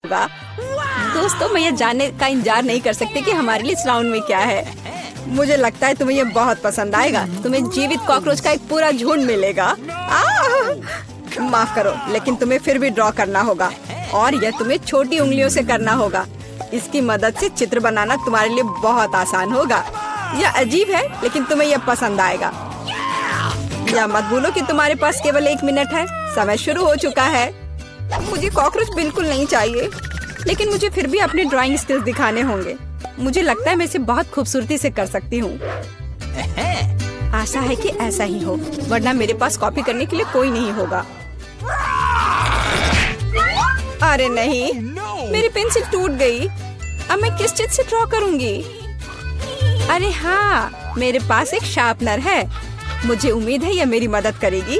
दोस्तों, मैं ये जानने का इंतजार नहीं कर सकती कि हमारे लिए इस राउंड में क्या है। मुझे लगता है तुम्हें ये बहुत पसंद आएगा। तुम्हें जीवित कॉकरोच का एक पूरा झुंड मिलेगा। माफ करो, लेकिन तुम्हें फिर भी ड्रॉ करना होगा और यह तुम्हें छोटी उंगलियों से करना होगा। इसकी मदद से चित्र बनाना तुम्हारे लिए बहुत आसान होगा। यह अजीब है, लेकिन तुम्हें यह पसंद आएगा। या मत भूलो कि तुम्हारे पास केवल 1 मिनट है। समय शुरू हो चुका है। मुझे कॉकरोच बिल्कुल नहीं चाहिए, लेकिन मुझे फिर भी अपने ड्राइंग स्किल्स दिखाने होंगे। मुझे लगता है मैं इसे बहुत खूबसूरती से कर सकती हूँ। आशा है कि ऐसा ही हो, वरना मेरे पास कॉपी करने के लिए कोई नहीं होगा। अरे नहीं, मेरी पेंसिल टूट गई। अब मैं किस चीज से ड्रॉ करूंगी? अरे हाँ, मेरे पास एक शार्पनर है। मुझे उम्मीद है यह मेरी मदद करेगी।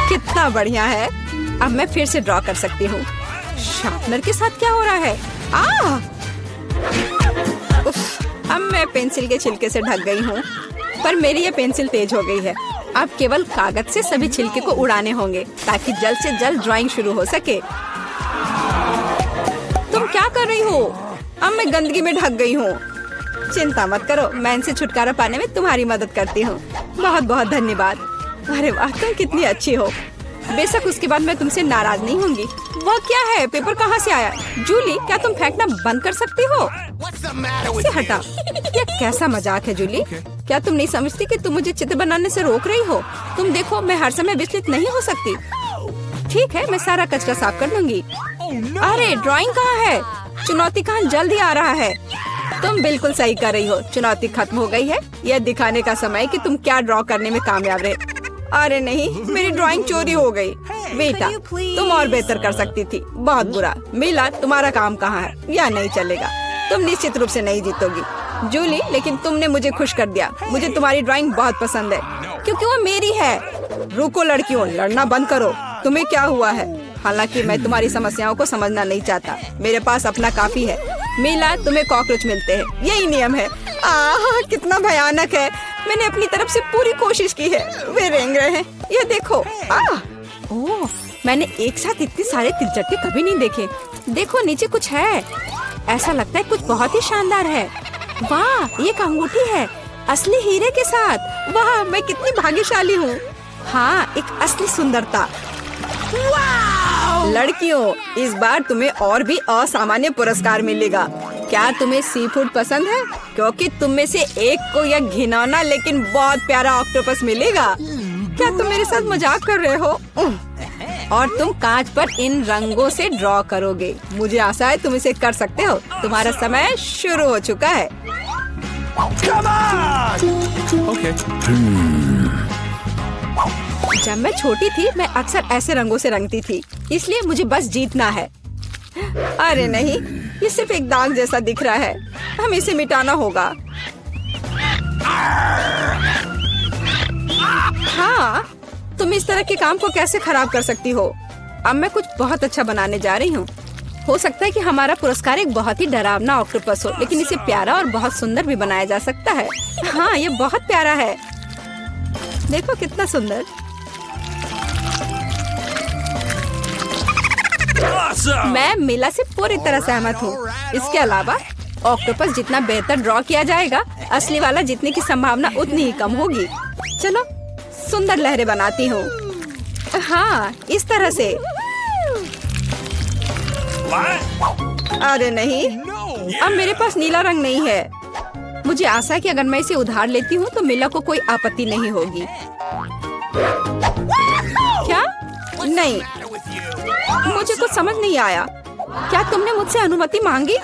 कितना बढ़िया है। अब मैं फिर से ड्रॉ कर सकती हूँ। शार्पनर के साथ क्या हो रहा है? उफ, अब मैं पेंसिल के छिलके से ढक गई हूँ, पर मेरी ये पेंसिल तेज हो गई है। अब केवल कागज से सभी छिलके को उड़ाने होंगे ताकि जल्द से जल्द ड्राइंग शुरू हो सके। तुम क्या कर रही हो? अब मैं गंदगी में ढक गई हूँ। चिंता मत करो, मैं इनसे छुटकारा पाने में तुम्हारी मदद करती हूँ। बहुत बहुत धन्यवाद। अरे वाह, तुम कितनी अच्छी हो। बेशक उसके बाद मैं तुमसे नाराज नहीं होंगी। वह क्या है? पेपर कहाँ से आया? जूली, क्या तुम फेंकना बंद कर सकती हो? इसे हटा। यह कैसा मजाक है जूली? क्या तुम नहीं समझती कि तुम मुझे चित्र बनाने से रोक रही हो? तुम देखो, मैं हर समय विचलित नहीं हो सकती। ठीक है, मैं सारा कचरा साफ कर दूंगी। अरे ड्राइंग कहाँ है? चुनौती कहाँ जल्द ही आ रहा है। तुम बिल्कुल सही कर रही हो। चुनौती खत्म हो गई है। यह दिखाने का समय कि तुम क्या ड्रॉ करने में कामयाब रहे। अरे नहीं, मेरी ड्राइंग चोरी हो गई। बेटा, तुम और बेहतर कर सकती थी। बहुत बुरा। मीला, तुम्हारा काम कहाँ है? यह नहीं चलेगा। तुम निश्चित रूप से नहीं जीतोगी जूली, लेकिन तुमने मुझे खुश कर दिया। मुझे तुम्हारी ड्राइंग बहुत पसंद है, क्योंकि वो मेरी है। रुको लड़कियों, लड़ना बंद करो। तुम्हें क्या हुआ है? हालांकि मैं तुम्हारी समस्याओं को समझना नहीं चाहता। मेरे पास अपना काफी है। मीला, तुम्हें कॉकरोच मिलते हैं, यही नियम है। कितना भयानक है। मैंने अपनी तरफ से पूरी कोशिश की है। वे रेंग रहे हैं। ये देखो। ओह, मैंने एक साथ इतने सारे तिलचट्टे कभी नहीं देखे। देखो, नीचे कुछ है। ऐसा लगता है कुछ बहुत ही शानदार है। वाह, ये एक अंगूठी है, असली हीरे के साथ। वाह, मैं कितनी भाग्यशाली हूँ। हाँ, एक असली सुंदरता। लड़कियों, इस बार तुम्हें और भी असामान्य पुरस्कार मिलेगा। क्या तुम्हें सी फूड पसंद है? क्योंकि तुम में से एक को यह घिनौना लेकिन बहुत प्यारा ऑक्टोपस मिलेगा। क्या तुम मेरे साथ मजाक कर रहे हो? और तुम कांच पर इन रंगों से ड्रॉ करोगे। मुझे आशा है तुम इसे कर सकते हो। तुम्हारा समय शुरू हो चुका है। जब मैं छोटी थी, मैं अक्सर ऐसे रंगों से रंगती थी, इसलिए मुझे बस जीतना है। अरे नहीं, ये सिर्फ एक दाग जैसा दिख रहा है। हमें इसे मिटाना होगा। हाँ, तुम इस तरह के काम को कैसे खराब कर सकती हो? अब मैं कुछ बहुत अच्छा बनाने जा रही हूँ। हो सकता है कि हमारा पुरस्कार एक बहुत ही डरावना ऑक्टोपस हो, लेकिन इसे प्यारा और बहुत सुंदर भी बनाया जा सकता है। हाँ, ये बहुत प्यारा है। देखो कितना सुंदर। मैं मीला से पूरी तरह सहमत हूँ। इसके अलावा ऑक्टोपस जितना बेहतर ड्रॉ किया जाएगा, असली वाला जीतने की संभावना उतनी ही कम होगी। चलो सुंदर लहरें बनाती हूँ। हाँ, इस तरह से। अरे नहीं, अब मेरे पास नीला रंग नहीं है। मुझे आशा है कि अगर मैं इसे उधार लेती हूँ तो मीला को कोई आपत्ति नहीं होगी। क्या? नहीं, मुझे कुछ समझ नहीं आया। क्या तुमने मुझसे अनुमति मांगी?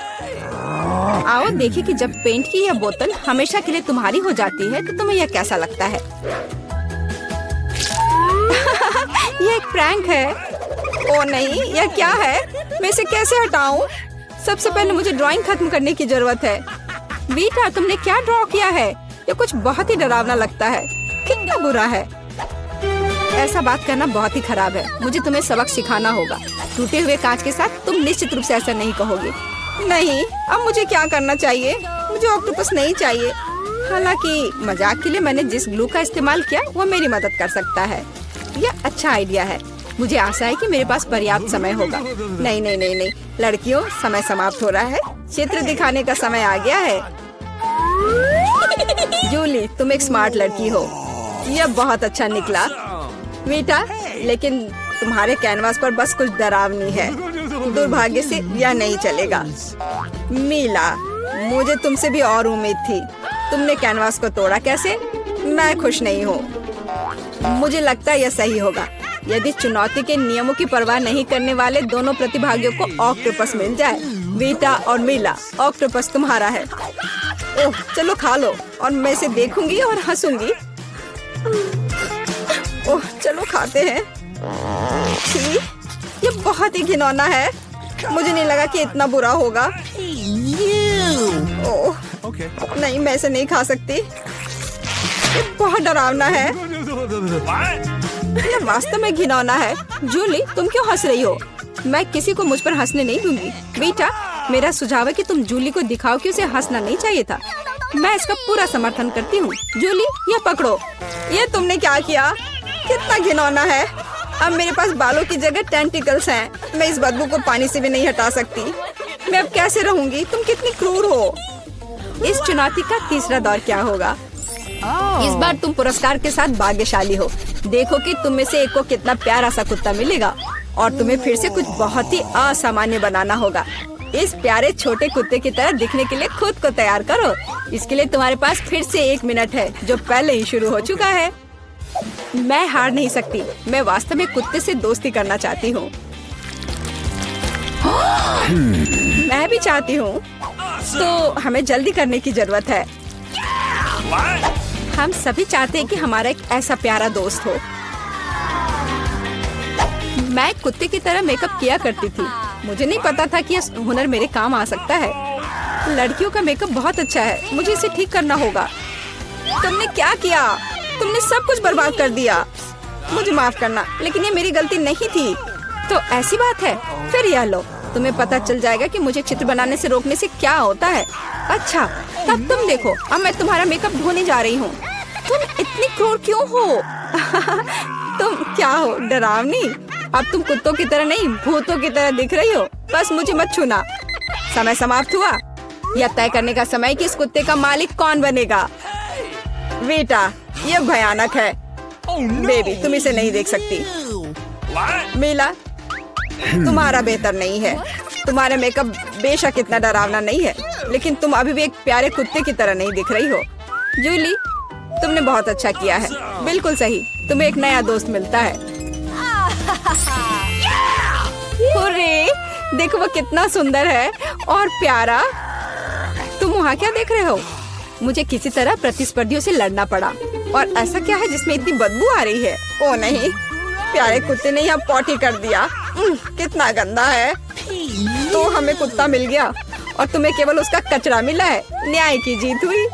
आओ देखिए कि जब पेंट की यह बोतल हमेशा के लिए तुम्हारी हो जाती है तो तुम्हें यह कैसा लगता है। यह एक प्रैंक है। ओ नहीं, यह क्या है? मैं इसे कैसे हटाऊं? सबसे पहले मुझे ड्राइंग खत्म करने की जरूरत है। बीटा, तुमने क्या ड्रॉ किया है? यह कुछ बहुत ही डरावना लगता है। कितना बुरा है। ऐसा बात करना बहुत ही खराब है। मुझे तुम्हें सबक सिखाना होगा। टूटे हुए कांच के साथ तुम निश्चित रूप से ऐसा नहीं कहोगे। नहीं, अब मुझे क्या करना चाहिए? मुझे ऑक्टोपस नहीं चाहिए। हालांकि मजाक के लिए मैंने जिस ग्लू का इस्तेमाल किया वो मेरी मदद कर सकता है। यह अच्छा आइडिया है। मुझे आशा है कि मेरे पास पर्याप्त समय होगा। नहीं नहीं नहीं नहीं लड़कियों, समय समाप्त हो रहा है। चित्र दिखाने का समय आ गया है। जूली, तुम एक स्मार्ट लड़की हो। यह बहुत अच्छा निकला वीटा, लेकिन तुम्हारे कैनवास पर बस कुछ डरावनी है। दुर्भाग्य से यह नहीं चलेगा। मीला, मुझे तुमसे भी और उम्मीद थी। तुमने कैनवास को तोड़ा कैसे? मैं खुश नहीं हूँ। मुझे लगता है यह सही होगा यदि चुनौती के नियमों की परवाह नहीं करने वाले दोनों प्रतिभागियों को ऑक्टोपस मिल जाए। वीटा और मीला, ऑक्टोपस तुम्हारा है। ओह, चलो खा लो और मैं इसे देखूंगी और हंसूंगी। ओह, चलो खाते हैं। छी, ये बहुत ही घिनौना है। मुझे नहीं लगा कि इतना बुरा होगा। ओह, नहीं, मैं इसे नहीं खा सकती। ये बहुत डरावना है। ये वास्तव में घिनौना है। जूली, तुम क्यों हंस रही हो? मैं किसी को मुझ पर हंसने नहीं दूंगी। बेटा, मेरा सुझाव है कि तुम जूली को दिखाओ कि उसे हंसना नहीं चाहिए था। मैं इसका पूरा समर्थन करती हूँ। जूली, ये पकड़ो। ये तुमने क्या किया? कितना घिनौना है। अब मेरे पास बालों की जगह टेंटिकल्स हैं। मैं इस बदबू को पानी से भी नहीं हटा सकती। मैं अब कैसे रहूंगी? तुम कितनी क्रूर हो। इस चुनौती का तीसरा दौर क्या होगा? इस बार तुम पुरस्कार के साथ भाग्यशाली हो। देखो कि तुम में से एक को कितना प्यारा सा कुत्ता मिलेगा और तुम्हें फिर से कुछ बहुत ही असामान्य बनाना होगा। इस प्यारे छोटे कुत्ते की तरह दिखने के लिए खुद को तैयार करो। इसके लिए तुम्हारे पास फिर से 1 मिनट है, जो पहले ही शुरू हो चुका है। मैं हार नहीं सकती। मैं वास्तव में कुत्ते से दोस्ती करना चाहती हूँ। मैं भी चाहती हूँ। तो हमें जल्दी करने की जरूरत है। हम सभी चाहते हैं कि हमारा एक ऐसा प्यारा दोस्त हो। मैं कुत्ते की तरह मेकअप किया करती थी। मुझे नहीं पता था कि यह हुनर मेरे काम आ सकता है। लड़कियों का मेकअप बहुत अच्छा है। मुझे इसे ठीक करना होगा। तुमने क्या किया? तुमने सब कुछ बर्बाद कर दिया। मुझे माफ करना, लेकिन ये मेरी गलती नहीं थी। तो ऐसी बात है? फिर यह लो, तुम्हें पता चल जाएगा कि मुझे चित्र बनाने से रोकने से क्या होता है। अच्छा, तब तुम देखो। अब मैं तुम्हारा मेकअप धोने जा रही हूँ। तुम इतनी क्रूर क्यों हो? तुम क्या हो, डरावनी? अब तुम कुत्तों की तरह नहीं, भूतों की तरह दिख रही हो। बस मुझे मत छूना। समय समाप्त हुआ। यह तय करने का समय कि इस कुत्ते का मालिक कौन बनेगा। बेटा, यह भयानक है। बेबी, तुम इसे नहीं देख सकती। मीला, तुम्हारा बेहतर नहीं है। तुम्हारा मेकअप बेशक इतना डरावना नहीं है, लेकिन तुम अभी भी एक प्यारे कुत्ते की तरह नहीं दिख रही हो। जूली, तुमने बहुत अच्छा किया है। बिल्कुल सही, तुम्हें एक नया दोस्त मिलता है। हुर्रे, देखो वो कितना सुंदर है और प्यारा। तुम वहाँ क्या देख रहे हो? मुझे किसी तरह प्रतिस्पर्धियों से लड़ना पड़ा। और ऐसा क्या है जिसमें इतनी बदबू आ रही है? ओ नहीं, प्यारे कुत्ते ने यहाँ पॉटी कर दिया। कितना गंदा है। तो हमें कुत्ता मिल गया और तुम्हें केवल उसका कचरा मिला है। न्याय की जीत हुई।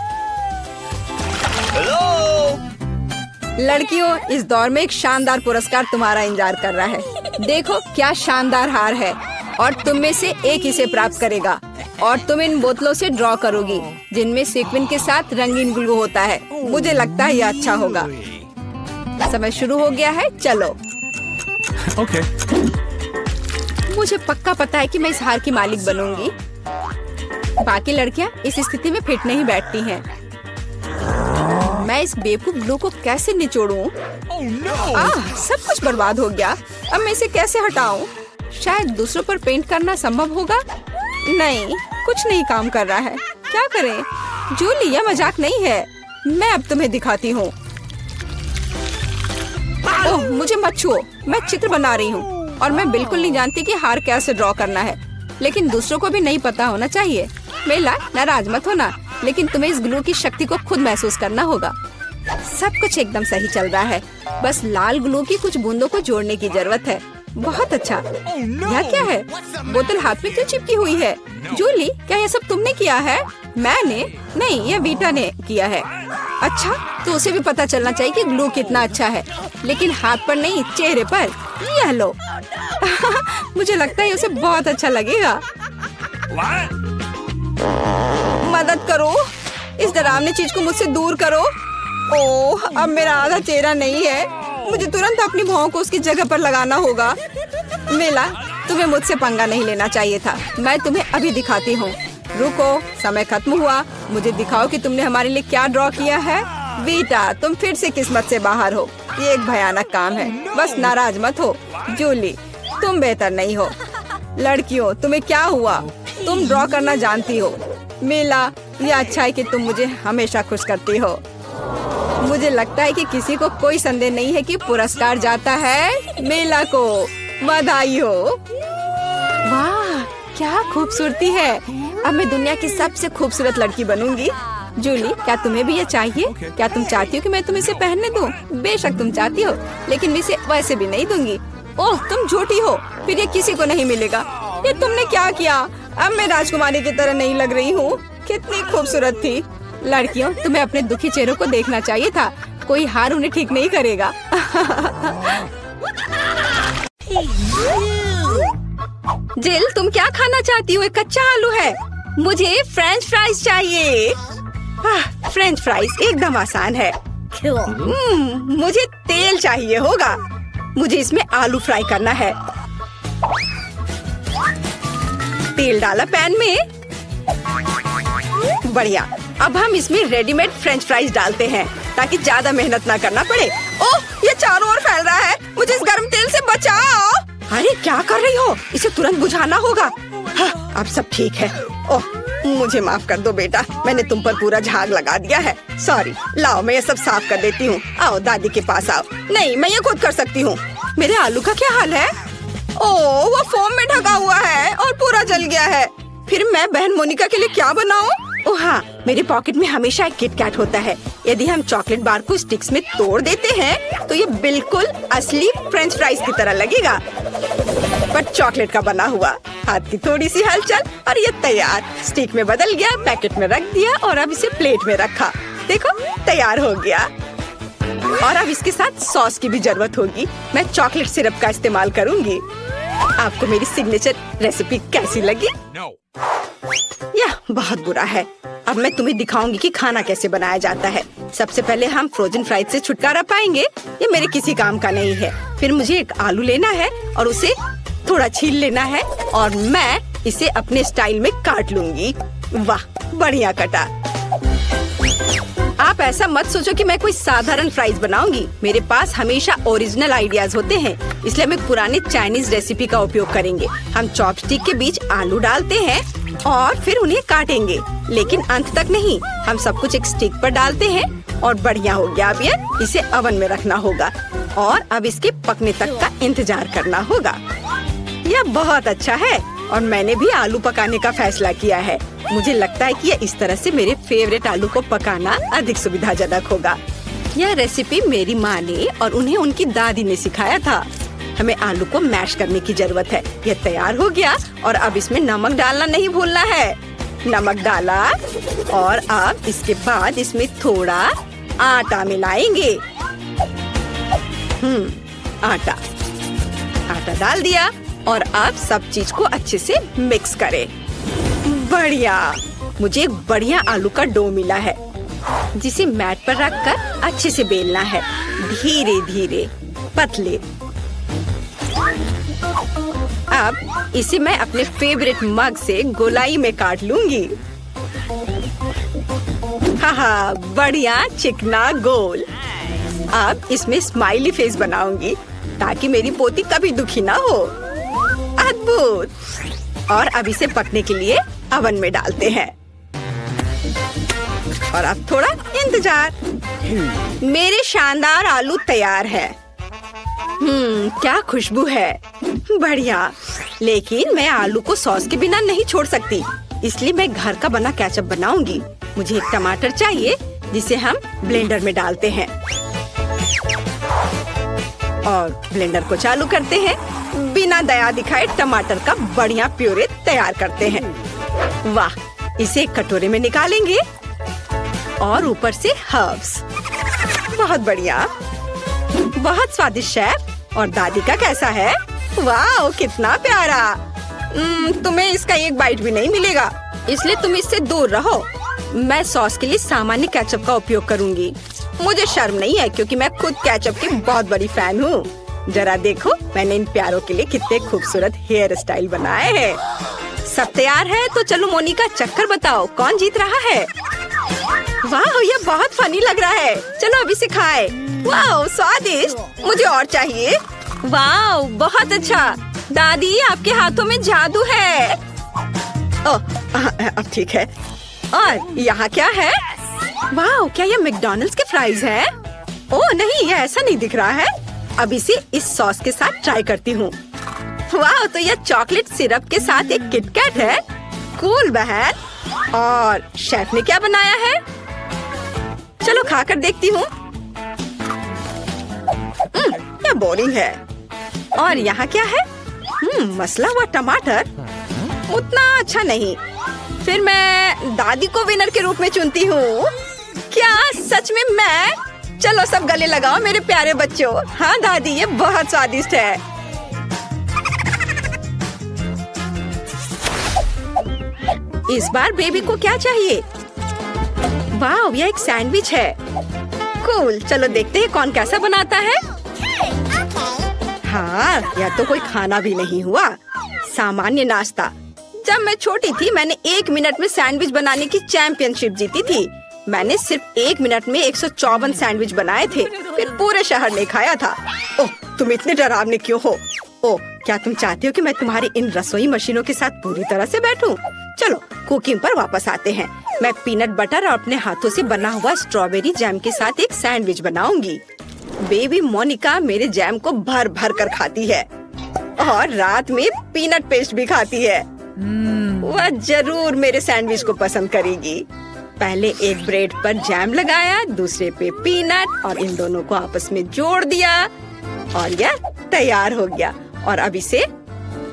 लड़कियों, इस दौर में एक शानदार पुरस्कार तुम्हारा इंतजार कर रहा है। देखो क्या शानदार हार है और तुम में से एक इसे प्राप्त करेगा। और तुम इन बोतलों से ड्रॉ करोगी जिनमें सीक्वेंस के साथ रंगीन ग्लू होता है। मुझे लगता है यह अच्छा होगा। समय शुरू हो गया है, चलो। ओके। मुझे पक्का पता है कि मैं इस हार की मालिक बनूंगी। बाकी लड़कियां इस स्थिति में फिट नहीं बैठती हैं। मैं इस बेवकूफ ग्लू को कैसे निचोड़ूं? सब कुछ बर्बाद हो गया। अब मैं इसे कैसे हटाऊं? शायद दूसरों पर पेंट करना संभव होगा। नहीं, कुछ नहीं काम कर रहा है। क्या करें? जूली, यह मजाक नहीं है। मैं अब तुम्हें दिखाती हूँ। ओह, मुझे मत छुओ। मैं चित्र बना रही हूँ और मैं बिल्कुल नहीं जानती कि हार कैसे ड्रॉ करना है। लेकिन दूसरों को भी नहीं पता होना चाहिए। मेला, नाराज मत होना, लेकिन तुम्हें इस ग्लू की शक्ति को खुद महसूस करना होगा। सब कुछ एकदम सही चल रहा है। बस लाल ग्लू की कुछ बूंदों को जोड़ने की जरूरत है। बहुत अच्छा। यह क्या है? बोतल हाथ में क्यों चिपकी हुई है? जूली, क्या यह सब तुमने किया है? मैंने नहीं, यह वीटा ने किया है। अच्छा, तो उसे भी पता चलना चाहिए कि ग्लू कितना अच्छा है, लेकिन हाथ पर नहीं, चेहरे पर। यह लो। मुझे लगता है उसे बहुत अच्छा लगेगा। मदद करो, इस डरावनी चीज को मुझसे दूर करो। ओह, अब मेरा आधा चेहरा नहीं है। मुझे तुरंत अपनी भौं को उसकी जगह पर लगाना होगा। मेला, तुम्हें मुझसे पंगा नहीं लेना चाहिए था। मैं तुम्हें अभी दिखाती हूँ। रुको, समय खत्म हुआ। मुझे दिखाओ कि तुमने हमारे लिए क्या ड्रॉ किया है। बेटा, तुम फिर से किस्मत से बाहर हो। ये एक भयानक काम है। बस नाराज मत हो। जूली, तुम बेहतर नहीं हो। लड़कियों, तुम्हें क्या हुआ? तुम ड्रॉ करना जानती हो। मेला, ये अच्छा है कि तुम मुझे हमेशा खुश करती हो। मुझे लगता है कि किसी को कोई संदेह नहीं है कि पुरस्कार जाता है मेला को। बधाई हो। वाह, क्या खूबसूरती है। अब मैं दुनिया की सबसे खूबसूरत लड़की बनूंगी। जूली, क्या तुम्हें भी ये चाहिए? क्या तुम चाहती हो कि मैं तुम्हें इसे पहनने दूं? बेशक तुम चाहती हो, लेकिन मैं इसे वैसे भी नहीं दूंगी। ओह, तुम झूठी हो। फिर ये किसी को नहीं मिलेगा। ये तुमने क्या किया? अब मैं राजकुमारी की तरह नहीं लग रही हूँ। कितनी खूबसूरत थी। लड़कियों, तुम्हें अपने दुखी चेहरों को देखना चाहिए था। कोई हार उन्हें ठीक नहीं करेगा। जिल, तुम क्या खाना चाहती हो? एक कच्चा आलू है। मुझे फ्रेंच फ्राइज चाहिए। फ्रेंच फ्राइज एकदम आसान है। मुझे तेल चाहिए होगा। मुझे इसमें आलू फ्राई करना है। तेल डाला पैन में। बढ़िया। अब हम इसमें रेडीमेड फ्रेंच फ्राइज डालते हैं ताकि ज्यादा मेहनत ना करना पड़े। ओह, ये चारों ओर फैल रहा है। मुझे इस गर्म तेल से बचाओ। अरे क्या कर रही हो? इसे तुरंत बुझाना होगा। हाँ, अब सब ठीक है। ओह, मुझे माफ कर दो बेटा, मैंने तुम पर पूरा झाग लगा दिया है। सॉरी। लाओ, मैं ये सब साफ कर देती हूँ। आओ, दादी के पास आओ। नहीं, मैं ये खुद कर सकती हूँ। मेरे आलू का क्या हाल है? ओह, वो फोम में ढका हुआ है और पूरा जल गया है। फिर मैं बहन मोनिका के लिए क्या बनाऊं? ओह हाँ, मेरे पॉकेट में हमेशा एक किटकैट होता है। यदि हम चॉकलेट बार को स्टिक्स में तोड़ देते हैं तो ये बिल्कुल असली फ्रेंच फ्राइज की तरह लगेगा, पर चॉकलेट का बना हुआ। हाथ की थोड़ी सी हलचल और ये तैयार। स्टिक में बदल गया, पैकेट में रख दिया और अब इसे प्लेट में रखा। देखो, तैयार हो गया। और अब इसके साथ सॉस की भी जरूरत होगी। मैं चॉकलेट सिरप का इस्तेमाल करूंगी। आपको मेरी सिग्नेचर रेसिपी कैसी लगी? यह बहुत बुरा है। अब मैं तुम्हें दिखाऊंगी कि खाना कैसे बनाया जाता है। सबसे पहले हम फ्रोजन फ्राइज से छुटकारा पाएंगे। ये मेरे किसी काम का नहीं है। फिर मुझे एक आलू लेना है और उसे थोड़ा छील लेना है और मैं इसे अपने स्टाइल में काट लूंगी। वाह, बढ़िया कटा। आप ऐसा मत सोचो कि मैं कोई साधारण फ्राइज बनाऊंगी। मेरे पास हमेशा ओरिजिनल आइडियाज होते हैं, इसलिए हम एक पुरानी चाइनीज रेसिपी का उपयोग करेंगे। हम चॉपस्टिक के बीच आलू डालते हैं और फिर उन्हें काटेंगे, लेकिन अंत तक नहीं। हम सब कुछ एक स्टिक पर डालते हैं और बढ़िया हो गया। अब ये इसे ओवन में रखना होगा और अब इसके पकने तक का इंतजार करना होगा। यह बहुत अच्छा है और मैंने भी आलू पकाने का फैसला किया है। मुझे लगता है कि यह इस तरह से मेरे फेवरेट आलू को पकाना अधिक सुविधाजनक होगा। यह रेसिपी मेरी माँ ने और उन्हें उनकी दादी ने सिखाया था। हमें आलू को मैश करने की जरूरत है। यह तैयार हो गया और अब इसमें नमक डालना नहीं भूलना है। नमक डाला और अब इसके बाद इसमें थोड़ा आटा मिलाएंगे। आटा डाल दिया और अब सब चीज को अच्छे से मिक्स करें। बढ़िया, मुझे एक बढ़िया आलू का डो मिला है जिसे मैट पर रखकर अच्छे से बेलना है। धीरे धीरे पतले। अब इसे मैं अपने फेवरेट मग से गोलाई में काट लूंगी। हाँ, बढ़िया चिकना गोल। अब इसमें स्माइली फेस बनाऊंगी ताकि मेरी पोती कभी दुखी ना हो। अद्भुत। और अब इसे पकने के लिए ओवन में डालते हैं और अब थोड़ा इंतजार। मेरे शानदार आलू तैयार है। क्या खुशबू है। बढ़िया। लेकिन मैं आलू को सॉस के बिना नहीं छोड़ सकती, इसलिए मैं घर का बना केचप बनाऊंगी। मुझे एक टमाटर चाहिए जिसे हम ब्लेंडर में डालते हैं और ब्लेंडर को चालू करते हैं। बिना दया दिखाए टमाटर का बढ़िया प्यूरे तैयार करते हैं। वाह, इसे एक कटोरे में निकालेंगे और ऊपर से हर्ब्स। बहुत बढ़िया, बहुत स्वादिष्ट शेफ। और दादी का कैसा है? वाह, कितना प्यारा। तुम्हें इसका एक बाइट भी नहीं मिलेगा, इसलिए तुम इससे दूर रहो। मैं सॉस के लिए सामान्य केचप का उपयोग करूंगी। मुझे शर्म नहीं है क्योंकि मैं खुद केचप की बहुत बड़ी फैन हूँ। जरा देखो मैंने इन प्यारों के लिए कितने खूबसूरत हेयर स्टाइल बनाए हैं। सब तैयार है तो चलो मोनिका, चक्कर बताओ कौन जीत रहा है। वाह, ये बहुत फनी लग रहा है। चलो अभी से खाए। वाह स्वादिष्ट, मुझे और चाहिए। वाह बहुत अच्छा। दादी आपके हाथों में जादू है। अब ठीक है। और यहाँ क्या है? वाह, क्या ये मैकडॉनल्ड्स के फ्राइज हैं? ओह नहीं, ये ऐसा नहीं दिख रहा है। अब इसे इस सॉस के साथ ट्राई करती हूँ। वाह, तो यह चॉकलेट सिरप के साथ एक किटकैट है। कूल बहन। और शेफ ने क्या बनाया है? चलो खाकर देखती हूँ। यह बोरिंग है। और यहाँ क्या है? मसला हुआ टमाटर। उतना अच्छा नहीं। फिर मैं दादी को विनर के रूप में चुनती हूँ। क्या सच में मैं? चलो सब गले लगाओ मेरे प्यारे बच्चों। हाँ दादी, ये बहुत स्वादिष्ट है। इस बार बेबी को क्या चाहिए? वाह, यह एक सैंडविच है। कूल, चलो देखते हैं कौन कैसा बनाता है। हाँ, यह तो कोई खाना भी नहीं हुआ, सामान्य नाश्ता। जब मैं छोटी थी मैंने 1 मिनट में सैंडविच बनाने की चैंपियनशिप जीती थी। मैंने सिर्फ 1 मिनट में 154 सैंडविच बनाए थे। फिर पूरे शहर ने खाया था। ओह, तुम इतने डरावने क्यों हो? ओह, क्या तुम चाहते हो कि मैं तुम्हारी इन रसोई मशीनों के साथ पूरी तरह से बैठूं? चलो कुकिंग पर वापस आते हैं। मैं पीनट बटर और अपने हाथों से बना हुआ स्ट्रॉबेरी जैम के साथ एक सैंडविच बनाऊंगी। बेबी मोनिका मेरे जैम को भर भर कर खाती है और रात में पीनट पेस्ट भी खाती है। वह जरूर मेरे सैंडविच को पसंद करेगी। पहले एक ब्रेड पर जैम लगाया, दूसरे पे पीनट और इन दोनों को आपस में जोड़ दिया और यह तैयार हो गया। और अब इसे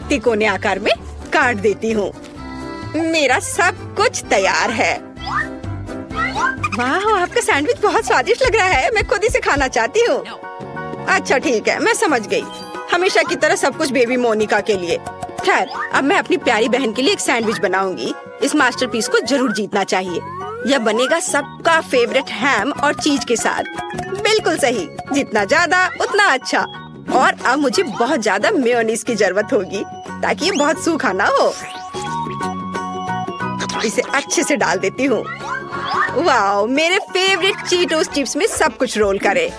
तिकोने आकार में काट देती हूँ। मेरा सब कुछ तैयार है। वाह, आपका सैंडविच बहुत स्वादिष्ट लग रहा है। मैं खुद इसे खाना चाहती हूँ। अच्छा ठीक है, मैं समझ गई। हमेशा की तरह सब कुछ बेबी मोनिका के लिए। खैर, अब मैं अपनी प्यारी बहन के लिए एक सैंडविच बनाऊंगी। इस मास्टरपीस को जरूर जीतना चाहिए। यह बनेगा सबका फेवरेट हैम और चीज के साथ। बिल्कुल सही, जितना ज्यादा उतना अच्छा। और अब मुझे बहुत ज्यादा मेयोनीज की जरूरत होगी ताकि ये बहुत सूखा ना हो। इसे अच्छे से डाल देती हूँ। वाह, मेरे फेवरेट चीटोस चिप्स में सब कुछ रोल करे।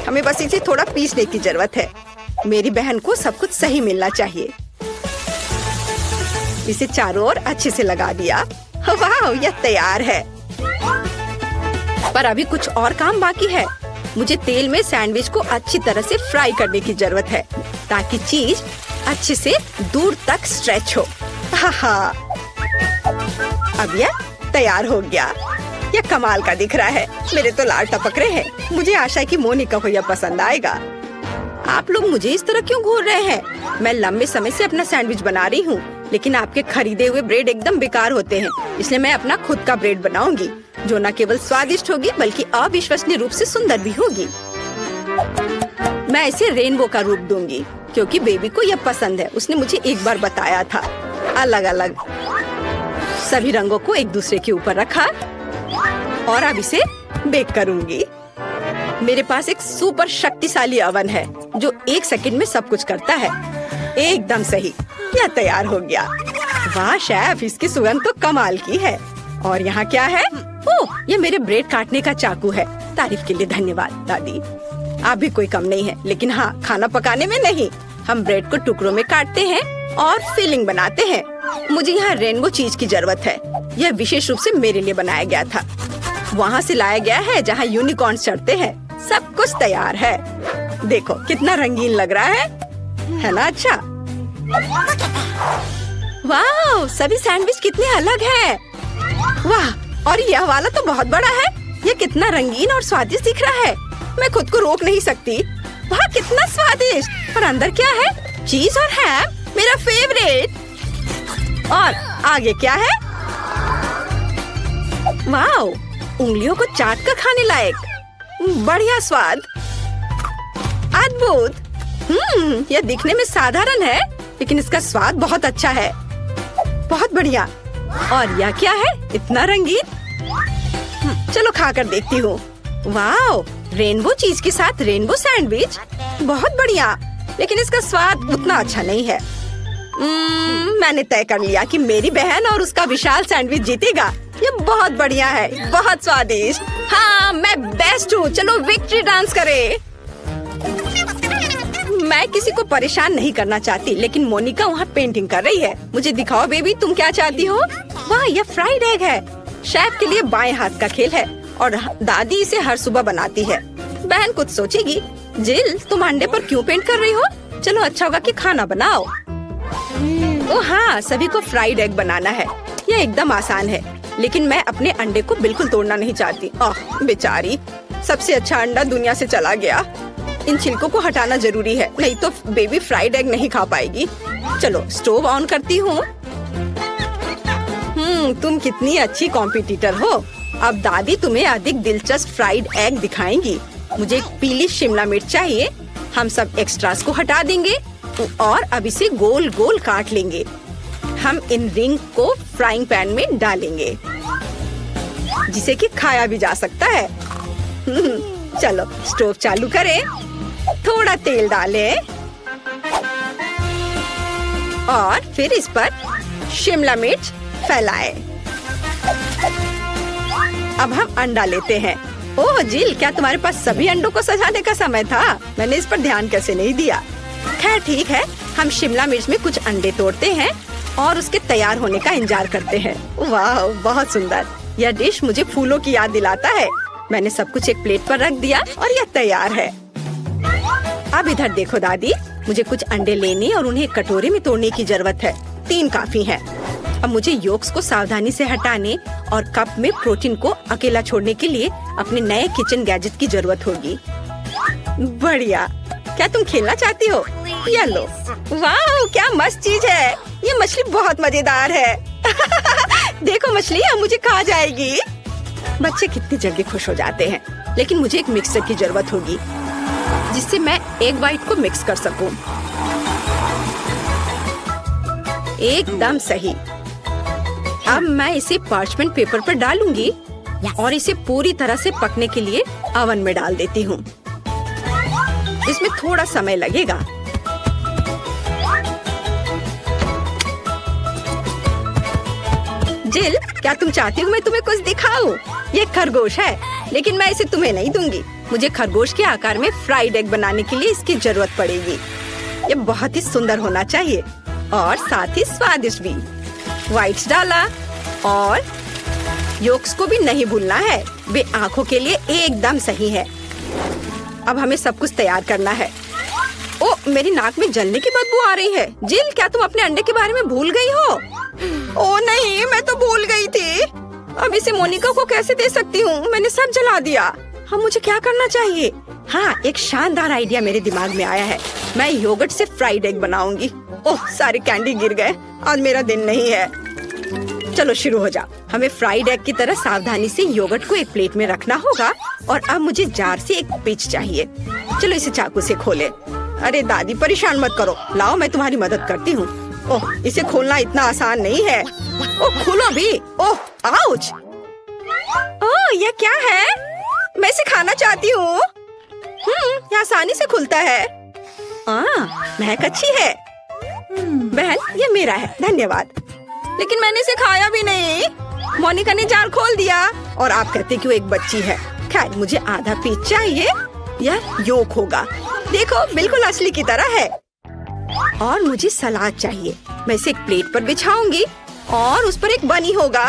हमें बस इसे थोड़ा पीसने की जरूरत है। मेरी बहन को सब कुछ सही मिलना चाहिए। इसे चारों ओर अच्छे से लगा दिया। वाह, यह तैयार है। पर अभी कुछ और काम बाकी है। मुझे तेल में सैंडविच को अच्छी तरह से फ्राई करने की जरूरत है ताकि चीज अच्छे से दूर तक स्ट्रेच हो। हाँ, अब यह तैयार हो गया। यह कमाल का दिख रहा है। मेरे तो लाल टपक रहे हैं। मुझे आशा है कि मोनिका को यह पसंद आएगा। आप लोग मुझे इस तरह क्यों घूर रहे हैं? मैं लंबे समय से अपना सैंडविच बना रही हूँ, लेकिन आपके खरीदे हुए ब्रेड एकदम बेकार होते हैं। इसलिए मैं अपना खुद का ब्रेड बनाऊंगी जो न केवल स्वादिष्ट होगी बल्कि अविश्वसनीय रूप से सुंदर भी होगी। मैं इसे रेनबो का रूप दूंगी क्योंकि बेबी को यह पसंद है। उसने मुझे एक बार बताया था। अलग अलग सभी रंगों को एक दूसरे के ऊपर रखा और अब इसे बेक करूंगी। मेरे पास एक सुपर शक्तिशाली ओवन है जो 1 सेकंड में सब कुछ करता है। एकदम सही, यह तैयार हो गया। वाह शेफ, इसकी सुगंध तो कमाल की है। और यहाँ क्या है? ओह, ये मेरे ब्रेड काटने का चाकू है। तारीफ के लिए धन्यवाद दादी। आप भी कोई कम नहीं है, लेकिन हाँ, खाना पकाने में नहीं। हम ब्रेड को टुकड़ों में काटते हैं और फिलिंग बनाते हैं। मुझे यहाँ रेनबो चीज की जरूरत है। यह विशेष रूप से मेरे लिए बनाया गया था। वहाँ से लाया गया है जहाँ यूनिकॉर्न चढ़ते हैं। सब कुछ तैयार है। देखो कितना रंगीन लग रहा है ना? अच्छा, वाह, सभी सैंडविच कितने अलग हैं। वाह, और यह वाला तो बहुत बड़ा है। यह कितना रंगीन और स्वादिष्ट दिख रहा है। मैं खुद को रोक नहीं सकती। वाह, कितना स्वादिष्ट। और अंदर क्या है? चीज और हैम, मेरा फेवरेट। और आगे क्या है? वाह, उंगलियों को चाट कर खाने लायक। बढ़िया स्वाद, अद्भुत। यह दिखने में साधारण है लेकिन इसका स्वाद बहुत अच्छा है। बहुत बढ़िया। और यह क्या है? इतना रंगीन। चलो खाकर देखती हूँ। वाह, रेनबो चीज के साथ रेनबो सैंडविच, बहुत बढ़िया। लेकिन इसका स्वाद उतना अच्छा नहीं है। मैंने तय कर लिया कि मेरी बहन और उसका विशाल सैंडविच जीतेगा। ये बहुत बढ़िया है, बहुत स्वादिष्ट। हाँ, मैं बेस्ट हूँ। चलो विक्ट्री डांस करें। मैं किसी को परेशान नहीं करना चाहती, लेकिन मोनिका वहाँ पेंटिंग कर रही है। मुझे दिखाओ बेबी, तुम क्या चाहती हो? वाह, यह फ्राइड एग है। शेफ के लिए बाएं हाथ का खेल है और दादी इसे हर सुबह बनाती है। बहन कुछ सोचेगी। जिल, तुम अंडे पर क्यों पेंट कर रही हो? चलो अच्छा होगा कि खाना बनाओ। ओ हाँ, सभी को फ्राइड एग बनाना है। यह एकदम आसान है, लेकिन मैं अपने अंडे को बिल्कुल तोड़ना नहीं चाहती। ओह बेचारी, सबसे अच्छा अंडा दुनिया से चला गया। इन छिलकों को हटाना जरूरी है, नहीं तो बेबी फ्राइड एग नहीं खा पाएगी। चलो स्टोव ऑन करती हूँ। तुम कितनी अच्छी कॉम्पिटिटर हो। अब दादी तुम्हें अधिक दिलचस्प फ्राइड एग दिखाएंगी। मुझे एक पीली शिमला मिर्च चाहिए। हम सब एक्स्ट्रास को हटा देंगे और अब इसे गोल गोल काट लेंगे। हम इन रिंग को फ्राइंग पैन में डालेंगे, जिसे कि खाया भी जा सकता है। चलो स्टोव चालू करें, थोड़ा तेल डालें और फिर इस पर शिमला मिर्च फैलाएं। अब हम अंडा लेते हैं। ओह जिल, क्या तुम्हारे पास सभी अंडों को सजाने का समय था? मैंने इस पर ध्यान कैसे नहीं दिया। खैर ठीक है, हम शिमला मिर्च में कुछ अंडे तोड़ते हैं और उसके तैयार होने का इंतजार करते हैं। वाह, बहुत सुंदर। यह डिश मुझे फूलों की याद दिलाता है। मैंने सब कुछ एक प्लेट पर रख दिया और यह तैयार है। अब इधर देखो दादी, मुझे कुछ अंडे लेने और उन्हें एक कटोरे में तोड़ने की जरूरत है। 3 काफी है। अब मुझे योक्स को सावधानी से हटाने और कप में प्रोटीन को अकेला छोड़ने के लिए अपने नए किचन गैजेट की जरूरत होगी। बढ़िया, क्या तुम खेलना चाहती हो? ये लो। वाह, क्या मस्त चीज है। ये मछली बहुत मजेदार है। देखो मछली अब मुझे खा जाएगी। बच्चे कितनी जल्दी खुश हो जाते हैं। लेकिन मुझे एक मिक्सर की जरूरत होगी, जिससे मैं एग व्हाइट को मिक्स कर सकूं। एकदम सही। अब मैं इसे पार्चमेंट पेपर पर डालूंगी और इसे पूरी तरह से पकने के लिए ओवन में डाल देती हूँ। इसमें थोड़ा समय लगेगा। जिल, क्या तुम चाहती हो मैं तुम्हें कुछ दिखाऊं? ये खरगोश है, लेकिन मैं इसे तुम्हें नहीं दूंगी। मुझे खरगोश के आकार में फ्राइड एग बनाने के लिए इसकी जरूरत पड़ेगी। ये बहुत ही सुंदर होना चाहिए और साथ ही स्वादिष्ट भी। व्हाइट्स डाला और योक्स को भी नहीं भूलना है। वे आँखों के लिए एकदम सही है। अब हमें सब कुछ तैयार करना है। ओ, मेरी नाक में जलने की बदबू आ रही है। जिल, क्या तुम अपने अंडे के बारे में भूल गई हो? ओ नहीं, मैं तो भूल गई थी। अब इसे मोनिका को कैसे दे सकती हूँ? मैंने सब जला दिया। हाँ, मुझे क्या करना चाहिए? हाँ, एक शानदार आइडिया मेरे दिमाग में आया है। मैं योगर्ट से फ्राइड एग बनाऊंगी। ओह, सारे कैंडी गिर गए। आज मेरा दिन नहीं है। चलो शुरू हो जाओ। हमें फ्राइड एग की तरह सावधानी से योगर्ट को एक प्लेट में रखना होगा और अब मुझे जार से एक पिच चाहिए। चलो इसे चाकू से खोले। अरे दादी, परेशान मत करो। लाओ, मैं तुम्हारी मदद करती हूँ। ओह, इसे खोलना इतना आसान नहीं है। ओह, खोलो भी। ओह, आउच। ओह, यह क्या है? मैं इसे खाना चाहती हूँ। यह आसानी से खुलता है। महक अच्छी है। बहन, ये मेरा है, धन्यवाद। लेकिन मैंने इसे खाया भी नहीं। मोनिका ने जार खोल दिया और आप कहते कि वो एक बच्ची है। खैर, मुझे आधा पीस चाहिए। यह योक होगा। देखो, बिल्कुल असली की तरह है। और मुझे सलाद चाहिए। मैं इसे एक प्लेट पर बिछाऊंगी और उस पर एक बनी होगा।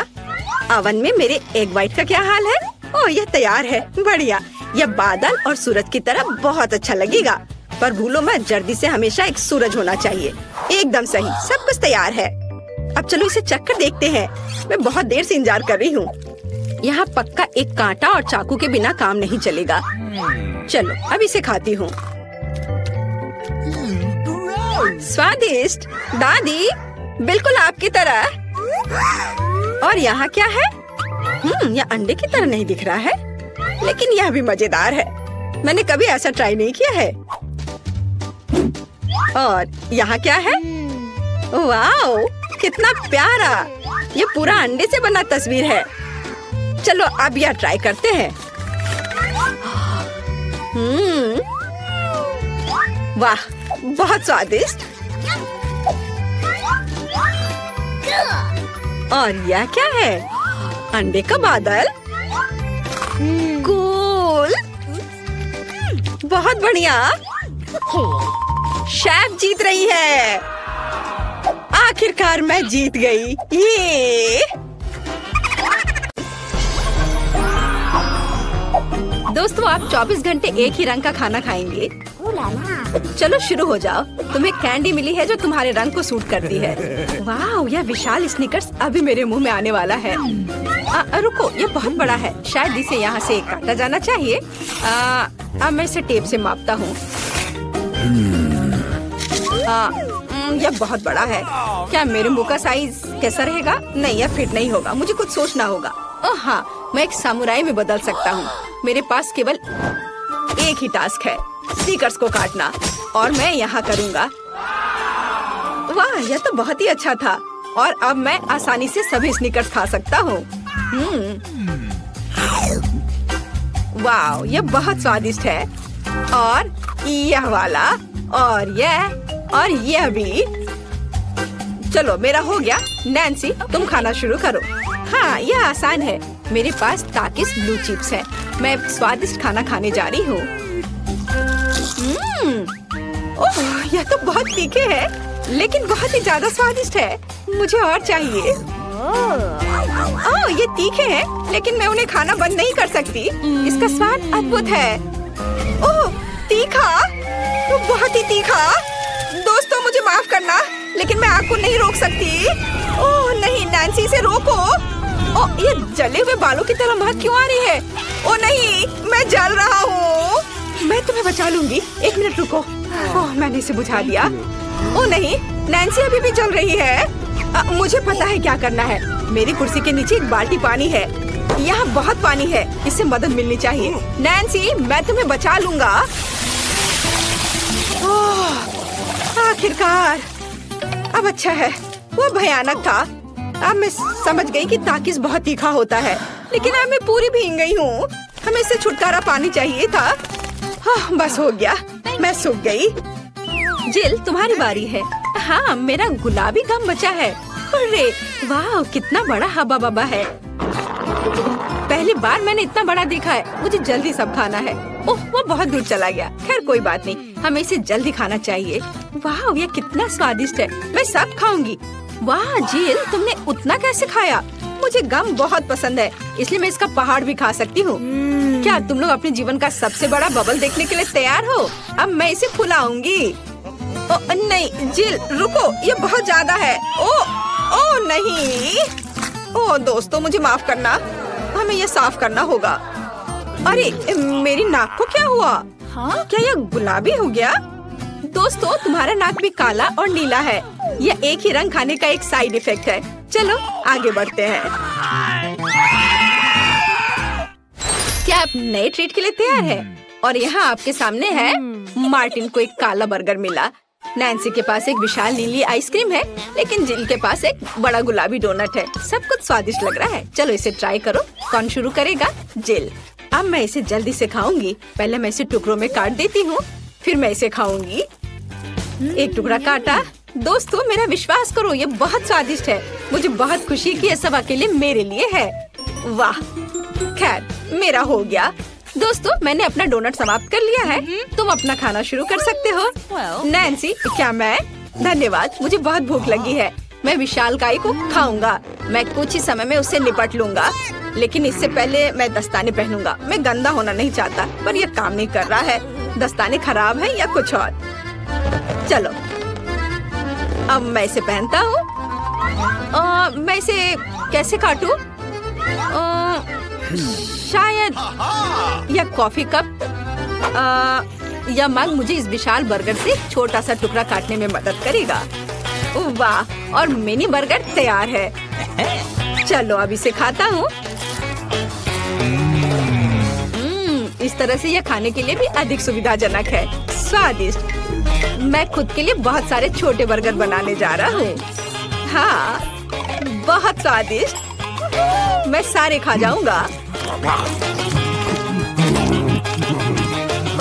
ओवन में मेरे एग व्हाइट का क्या हाल है? ओह, यह तैयार है। बढ़िया। यह बादल और सूरज की तरह बहुत अच्छा लगेगा। पर भूलो मत, जल्दी से हमेशा एक सूरज होना चाहिए। एकदम सही, सब कुछ तैयार है। अब चलो इसे चखकर देखते हैं। मैं बहुत देर से इंतजार कर रही हूँ। यहाँ पक्का एक कांटा और चाकू के बिना काम नहीं चलेगा। चलो अब इसे खाती हूँ। स्वादिष्ट दादी, बिल्कुल आपकी तरह। और यहाँ क्या है? यह अंडे की तरह नहीं दिख रहा है, लेकिन यह भी मजेदार है। मैंने कभी ऐसा ट्राई नहीं किया है। और यहाँ क्या है? वाओ, कितना प्यारा। ये पूरा अंडे से बना तस्वीर है। चलो अब यह ट्राई करते हैं। वाह, बहुत स्वादिष्ट। और यह क्या है? अंडे का बादल। कूल, बहुत बढ़िया। शेफ जीत रही है। आखिरकार मैं जीत गई। ये दोस्तों, आप 24 घंटे एक ही रंग का खाना खाएंगे? चलो शुरू हो जाओ। तुम्हें कैंडी मिली है जो तुम्हारे रंग को सूट करती है। वाह, यह विशाल स्निकर्स अभी मेरे मुंह में आने वाला है। रुको, यह बहुत बड़ा है। शायद इसे यहाँ से काटा जाना चाहिए। अब मैं इसे टेप से मापता हूँ। यह बहुत बड़ा है। क्या मेरे मुंह का साइज कैसा रहेगा? नहीं, यह फिट नहीं होगा। मुझे कुछ सोचना होगा। ओह हाँ, मैं एक सामुराई में बदल सकता हूँ। मेरे पास केवल एक ही टास्क है, स्निकर्स को काटना, और मैं यहाँ करूँगा। वाह, यह तो बहुत ही अच्छा था। और अब मैं आसानी से सभी स्निकर्स खा सकता हूँ। वाह, यह बहुत स्वादिष्ट है। और यह वाला, और यह भी। चलो, मेरा हो गया। नैन्सी, तुम खाना शुरू करो। हाँ, यह आसान है। मेरे पास ताकिस ब्लू चिप्स है। मैं स्वादिष्ट खाना खाने जा रही हूँ। ओह, यह तो बहुत तीखे है, लेकिन बहुत ही ज्यादा स्वादिष्ट है। मुझे और चाहिए। ओह, ये तीखे हैं, लेकिन मैं उन्हें खाना बंद नहीं कर सकती। इसका स्वाद अद्भुत है। ओह, तीखा, तो बहुत ही तीखा। दोस्तों, मुझे माफ करना, लेकिन मैं आग को नहीं रोक सकती। ओह नहीं, नैन्सी, इसे रोको। ओह, ये जले हुए बालों की तरह महक क्यों आ रही है? ओह नहीं, मैं जल रहा हूँ। मैं तुम्हें बचा लूंगी। एक मिनट रुको। ओह, मैंने इसे बुझा दिया। ओह नहीं, नैन्सी अभी भी जल रही है। मुझे पता है क्या करना है। मेरी कुर्सी के नीचे एक बाल्टी पानी है। यहाँ बहुत पानी है, इससे मदद मिलनी चाहिए। नैन्सी, मैं तुम्हें बचा लूंगा। आखिरकार, अब अच्छा है। वो भयानक था। अब मैं समझ गई कि ताकिस बहुत तीखा होता है, लेकिन अब मैं पूरी भीग गई हूँ। हमें इससे छुटकारा पानी चाहिए था। हाँ, बस हो गया, मैं सूख गई। जिल, तुम्हारी बारी है। हाँ, मेरा गुलाबी गम बचा है। अरे वाह, कितना बड़ा हब्बा बब्बा है। पहली बार मैंने इतना बड़ा देखा है। मुझे जल्दी सब खाना है। ओह, वो बहुत दूर चला गया। खैर कोई बात नहीं, हमें इसे जल्दी खाना चाहिए। वाह, ये कितना स्वादिष्ट है। मैं सब खाऊंगी। वाह जिल, तुमने उतना कैसे खाया? मुझे गम बहुत पसंद है, इसलिए मैं इसका पहाड़ भी खा सकती हूँ। क्या तुम लोग अपने जीवन का सबसे बड़ा बबल देखने के लिए तैयार हो? अब मैं इसे फुलाऊंगी। नहीं जिल, रुको, ये बहुत ज्यादा है। ओ नहीं। ओ दोस्तों, मुझे माफ करना, हमें ये साफ करना होगा। अरे मेरी नाक को क्या हुआ? हाँ? क्या यह गुलाबी हो गया? दोस्तों, तुम्हारा नाक भी काला और नीला है। यह एक ही रंग खाने का एक साइड इफेक्ट है। चलो आगे बढ़ते हैं। क्या आप नए ट्रीट के लिए तैयार हैं? और यहाँ आपके सामने है। मार्टिन को एक काला बर्गर मिला। नैन्सी के पास एक विशाल नीली आइसक्रीम है, लेकिन जिल के पास एक बड़ा गुलाबी डोनट है। सब कुछ स्वादिष्ट लग रहा है। चलो इसे ट्राई करो। कौन शुरू करेगा? जिल। अब मैं इसे जल्दी से खाऊंगी। पहले मैं इसे टुकड़ों में काट देती हूँ, फिर मैं इसे खाऊंगी। एक टुकड़ा काटा। दोस्तों, मेरा विश्वास करो, ये बहुत स्वादिष्ट है। मुझे बहुत खुशी कि ये सब अकेले मेरे लिए है। वाह, खैर मेरा हो गया। दोस्तों, मैंने अपना डोनट समाप्त कर लिया है। तुम अपना खाना शुरू कर सकते हो। नैन्सी, क्या मैं? धन्यवाद, मुझे बहुत भूख लगी है। मैं विशालकाय को खाऊंगा। मैं कुछ ही समय में उससे निपट लूंगा, लेकिन इससे पहले मैं दस्ताने पहनूंगा। मैं गंदा होना नहीं चाहता, पर यह काम नहीं कर रहा है। दस्ताने खराब है या कुछ और। चलो अब मैं इसे पहनता हूँ। मैं इसे कैसे काटूं? शायद यह कॉफी कप या मग मुझे इस विशाल बर्गर से छोटा सा टुकड़ा काटने में मदद करेगा। वाह, और मिनी बर्गर तैयार है। चलो अब इसे खाता हूँ। इस तरह से यह खाने के लिए भी अधिक सुविधाजनक है। स्वादिष्ट। मैं खुद के लिए बहुत सारे छोटे बर्गर बनाने जा रहा हूँ। हाँ, बहुत स्वादिष्ट। मैं सारे खा जाऊंगा।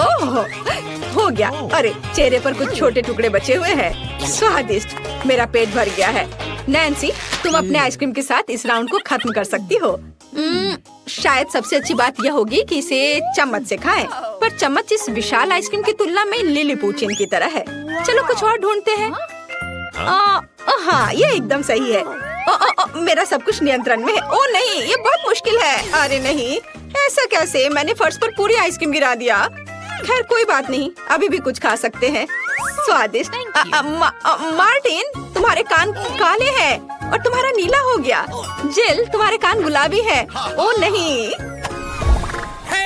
ओह, ओह, हो गया। अरे चेहरे पर कुछ छोटे टुकड़े बचे हुए हैं। स्वादिष्ट, मेरा पेट भर गया है। नैन्सी, तुम अपने आइसक्रीम के साथ इस राउंड को खत्म कर सकती हो। शायद सबसे अच्छी बात यह होगी कि इसे चम्मच से खाएं। पर चम्मच इस विशाल आइसक्रीम की तुलना में लिलीपुचिन की तरह है। चलो कुछ और ढूंढते हैं। हाँ, ये एकदम सही है। मेरा सब कुछ नियंत्रण में है। ओ नहीं, ये बहुत मुश्किल है। अरे नहीं, ऐसा कैसे? मैंने फर्श पर पूरी आइसक्रीम गिरा दिया। खैर कोई बात नहीं, अभी भी कुछ खा सकते हैं। स्वादिष्ट। मार्टिन, तुम्हारे कान काले हैं और तुम्हारा नीला हो गया। जिल, तुम्हारे कान गुलाबी है। ओ नहीं।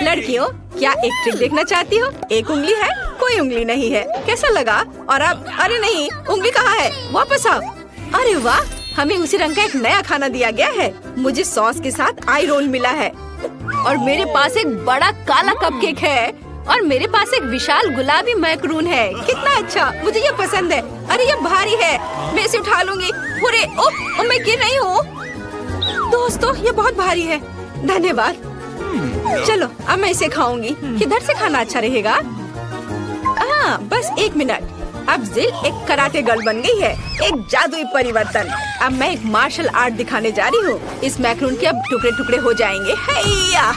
लड़कियों, क्या एक ट्रिक देखना चाहती हो? एक उंगली है, कोई उंगली नहीं है। कैसा लगा? और अब अरे नहीं, उंगली कहाँ है? वापस आओ। अरे वाह, हमें उसी रंग का एक नया खाना दिया गया है। मुझे सॉस के साथ आई रोल मिला है और मेरे पास एक बड़ा काला कपकेक है और मेरे पास एक विशाल गुलाबी मैक्रून है। कितना अच्छा, मुझे ये पसंद है। अरे ये भारी है, मैं इसे उठा लूंगी। अरे ओह, मैं गिर रही हूँ। दोस्तों, ये बहुत भारी है। धन्यवाद। चलो अब मैं इसे खाऊंगी। किधर से खाना अच्छा रहेगा? हाँ, बस 1 मिनट। अब जिल एक कराटे गर्ल बन गई है, एक जादुई परिवर्तन। अब मैं एक मार्शल आर्ट दिखाने जा रही हूँ। इस मैक्रून के अब टुकड़े टुकड़े हो जाएंगे। हैया,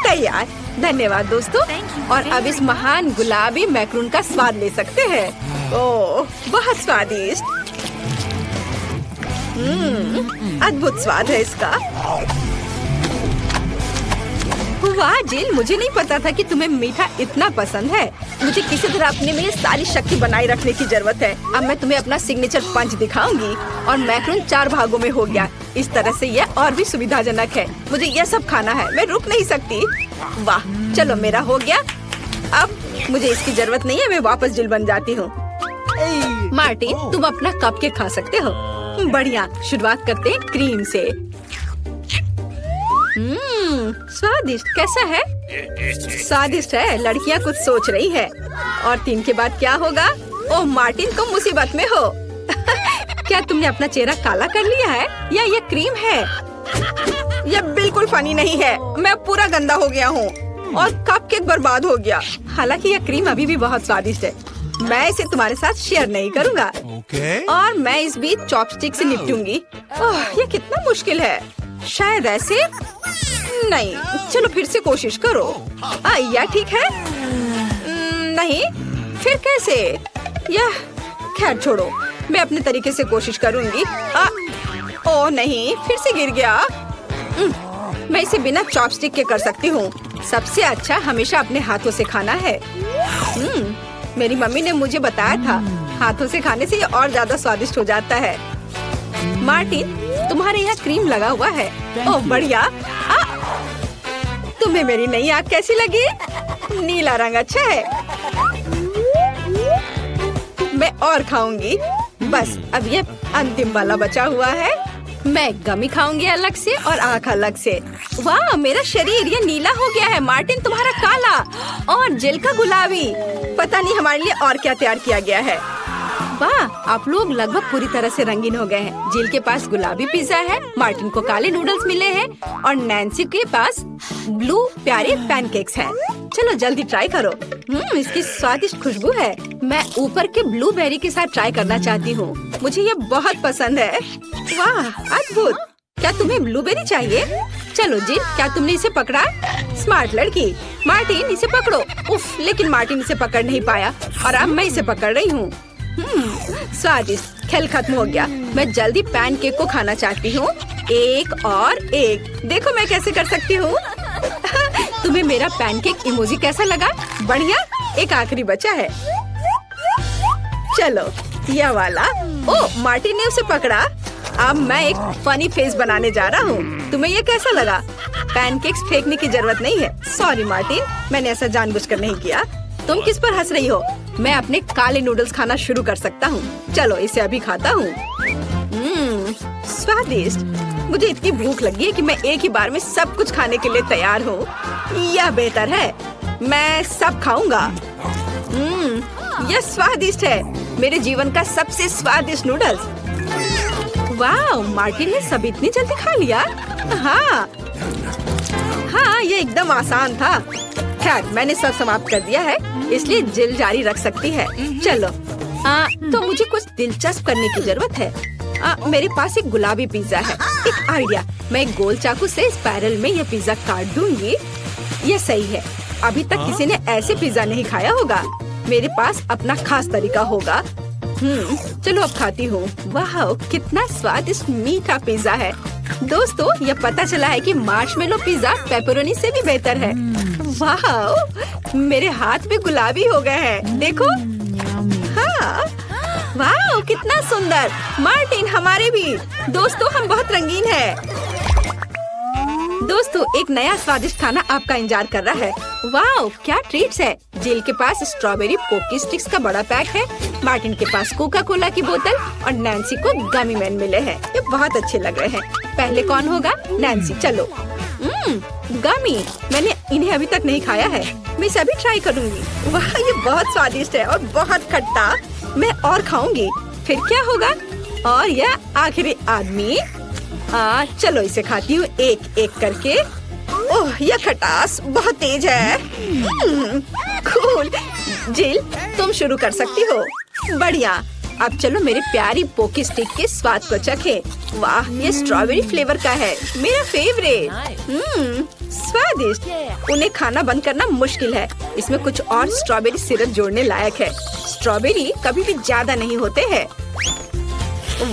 तैयार। धन्यवाद दोस्तों। और अब इस महान गुलाबी मैक्रून का स्वाद ले सकते हैं। ओह, बहुत स्वादिष्ट। अद्भुत स्वाद है इसका। वाह जिल, मुझे नहीं पता था कि तुम्हें मीठा इतना पसंद है। मुझे किसी तरह अपने में सारी शक्ति बनाए रखने की जरूरत है। अब मैं तुम्हें अपना सिग्नेचर पंच दिखाऊंगी। और मैक्रून 4 भागों में हो गया। इस तरह से यह और भी सुविधाजनक है। मुझे यह सब खाना है, मैं रुक नहीं सकती। वाह, चलो मेरा हो गया। अब मुझे इसकी जरूरत नहीं है, मैं वापस जिल बन जाती हूँ। मार्टिन, तुम अपना कपकेक खा सकते हो। बढ़िया, शुरुआत करते हैं क्रीम से। स्वादिष्ट। कैसा है? स्वादिष्ट है। लड़कियाँ कुछ सोच रही है। और 3 के बाद क्या होगा? ओह मार्टिन, तुम मुसीबत में हो। क्या तुमने अपना चेहरा काला कर लिया है या ये क्रीम है? यह बिल्कुल फनी नहीं है। मैं पूरा गंदा हो गया हूँ और कपकेक बर्बाद हो गया। हालांकि यह क्रीम अभी भी बहुत स्वादिष्ट है। मैं इसे तुम्हारे साथ शेयर नहीं करूँगा। और मैं इस बीच चॉपस्टिक से निपटूंगी। यह कितना मुश्किल है। शायद ऐसे नहीं। चलो फिर से कोशिश करो। यह ठीक है? नहीं, फिर कैसे? यह खैर छोड़ो, मैं अपने तरीके से कोशिश करूंगी। ओह नहीं, फिर से गिर गया। मैं इसे बिना चॉपस्टिक के कर सकती हूँ। सबसे अच्छा हमेशा अपने हाथों से खाना है। मेरी मम्मी ने मुझे बताया था, हाथों से खाने से ये और ज्यादा स्वादिष्ट हो जाता है। मार्टिन, तुम्हारे यहाँ क्रीम लगा हुआ है। ओह बढ़िया। तुम्हें मेरी नई आँख कैसी लगी? नीला रंग अच्छा है। मैं और खाऊंगी। बस अब ये अंतिम वाला बचा हुआ है। मैं गमी खाऊंगी अलग से और आँख अलग से। वाह, मेरा शरीर ये नीला हो गया है। मार्टिन, तुम्हारा काला और जिल का गुलाबी। पता नहीं हमारे लिए और क्या तैयार किया गया है। वाह, आप लोग लगभग पूरी तरह से रंगीन हो गए हैं। जिल के पास गुलाबी पिज्जा है, मार्टिन को काले नूडल्स मिले हैं और नैन्सी के पास ब्लू प्यारे पैनकेक्स हैं। चलो जल्दी ट्राई करो। इसकी स्वादिष्ट खुशबू है। मैं ऊपर के ब्लूबेरी के साथ ट्राई करना चाहती हूँ। मुझे ये बहुत पसंद है। वाह, अद्भुत। क्या तुम्हें ब्लूबेरी चाहिए? चलो जिल, क्या तुमने इसे पकड़ा? स्मार्ट लड़की। मार्टिन, इसे पकड़ो। उफ, लेकिन मार्टिन इसे पकड़ नहीं पाया और अब मैं इसे पकड़ रही हूँ। स्वादिष्ट। खेल खत्म हो गया। मैं जल्दी पैनकेक को खाना चाहती हूँ। एक और एक। देखो मैं कैसे कर सकती हूँ। तुम्हें मेरा पैनकेक इमोजी कैसा लगा? बढ़िया। एक आखिरी बचा है। चलो यह वाला। ओह, मार्टिन ने उसे पकड़ा। अब मैं एक फनी फेस बनाने जा रहा हूँ। तुम्हें ये कैसा लगा? पैनकेक्स फेंकने की जरूरत नहीं है। सॉरी मार्टिन, मैंने ऐसा जानबूझकर नहीं किया। तुम किस पर हंस रही हो? मैं अपने काले नूडल्स खाना शुरू कर सकता हूँ। चलो इसे अभी खाता हूँ। स्वादिष्ट। मुझे इतनी भूख लगी है कि मैं एक ही बार में सब कुछ खाने के लिए तैयार हूँ। यह बेहतर है, मैं सब खाऊंगा। यह स्वादिष्ट है। मेरे जीवन का सबसे स्वादिष्ट नूडल्स। वाह, मार्टिन ने सब इतनी जल्दी खा लिया। हाँ, ये एकदम आसान था। खैर मैंने सब समाप्त कर दिया है, इसलिए जिल जारी रख सकती है। चलो तो मुझे कुछ दिलचस्प करने की जरूरत है। मेरे पास एक गुलाबी पिज्जा है। एक आइडिया, मैं एक गोल चाकू से स्पाइरल में यह पिज्जा काट दूंगी। ये सही है, अभी तक किसी ने ऐसे पिज्जा नहीं खाया होगा। मेरे पास अपना खास तरीका होगा। चलो अब खाती हूँ। वाह कितना स्वादिष्ट मीठा पिज्जा है। दोस्तों यह पता चला है कि मार्शमेलो पिज्जा पेपरोनी से भी बेहतर है। वाह मेरे हाथ भी गुलाबी हो गए हैं, देखो। हाँ वाह कितना सुंदर। मार्टिन हमारे भी। दोस्तों हम बहुत रंगीन हैं। दोस्तों एक नया स्वादिष्ट खाना आपका इंतजार कर रहा है। वाह क्या ट्रीट्स है। जिल के पास स्ट्रॉबेरी पोकी स्टिक्स का बड़ा पैक है, मार्टिन के पास कोका कोला की बोतल और नैन्सी को गमी मैन मिले हैं। ये बहुत अच्छे लग रहे हैं। पहले कौन होगा? नैन्सी। चलो गमी, मैंने इन्हें अभी तक नहीं खाया है, मैं इसे अभी ट्राई करूंगी। वाह ये बहुत स्वादिष्ट है और बहुत खट्टा। मैं और खाऊंगी, फिर क्या होगा? और यह आखिरी आदमी। चलो इसे खाती हूँ एक एक करके। ओह यह खटास बहुत तेज है। कूल। जिल तुम शुरू कर सकती हो। बढ़िया। अब चलो मेरी प्यारी पोकी स्टिक के स्वाद को चखें। वाह ये स्ट्रॉबेरी फ्लेवर का है, मेरा फेवरेट। स्वादिष्ट। उन्हें खाना बंद करना मुश्किल है। इसमें कुछ और स्ट्रॉबेरी सिरप जोड़ने लायक है। स्ट्रॉबेरी कभी भी ज्यादा नहीं होते हैं।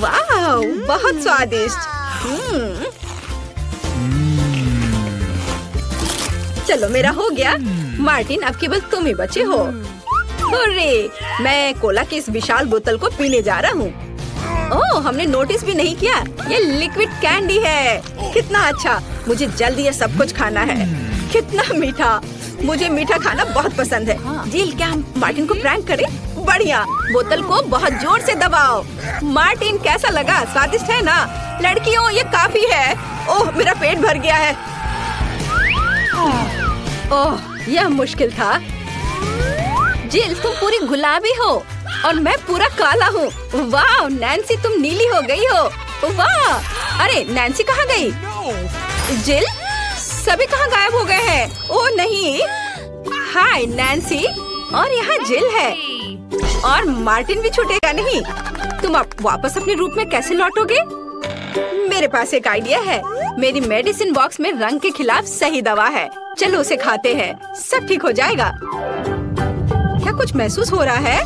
वाह बहुत स्वादिष्ट। चलो मेरा हो गया। मार्टिन अब केवल तुम ही बचे हो। हुर्रे, मैं कोला की इस विशाल बोतल को पीने जा रहा हूँ। ओह हमने नोटिस भी नहीं किया, ये लिक्विड कैंडी है। कितना अच्छा, मुझे जल्दी ये सब कुछ खाना है। कितना मीठा, मुझे मीठा खाना बहुत पसंद है। जिल क्या हम मार्टिन को प्रैंक करें? बढ़िया। बोतल को बहुत जोर से दबाओ। मार्टिन कैसा लगा? स्वादिष्ट है ना? लड़कियों ये काफी है। ओह मेरा पेट भर गया है। ओह यह मुश्किल था। जिल तुम पूरी गुलाबी हो और मैं पूरा काला हूँ। वाह नैन्सी तुम नीली हो गई हो। वाह अरे नैन्सी कहाँ गई? जिल सभी कहाँ गायब हो गए हैं? ओह नहीं। हाय नैन्सी, और यहाँ जिल है और मार्टिन भी छूटेगा नहीं। तुम अब वापस अपने रूप में कैसे लौटोगे? मेरे पास एक आइडिया है। मेरी मेडिसिन बॉक्स में रंग के खिलाफ सही दवा है। चलो उसे खाते हैं, सब ठीक हो जाएगा। क्या कुछ महसूस हो रहा है?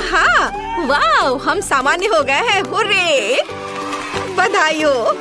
हाँ वाह हम सामान्य हो गए हैं। हुर्रे, बधाई हो।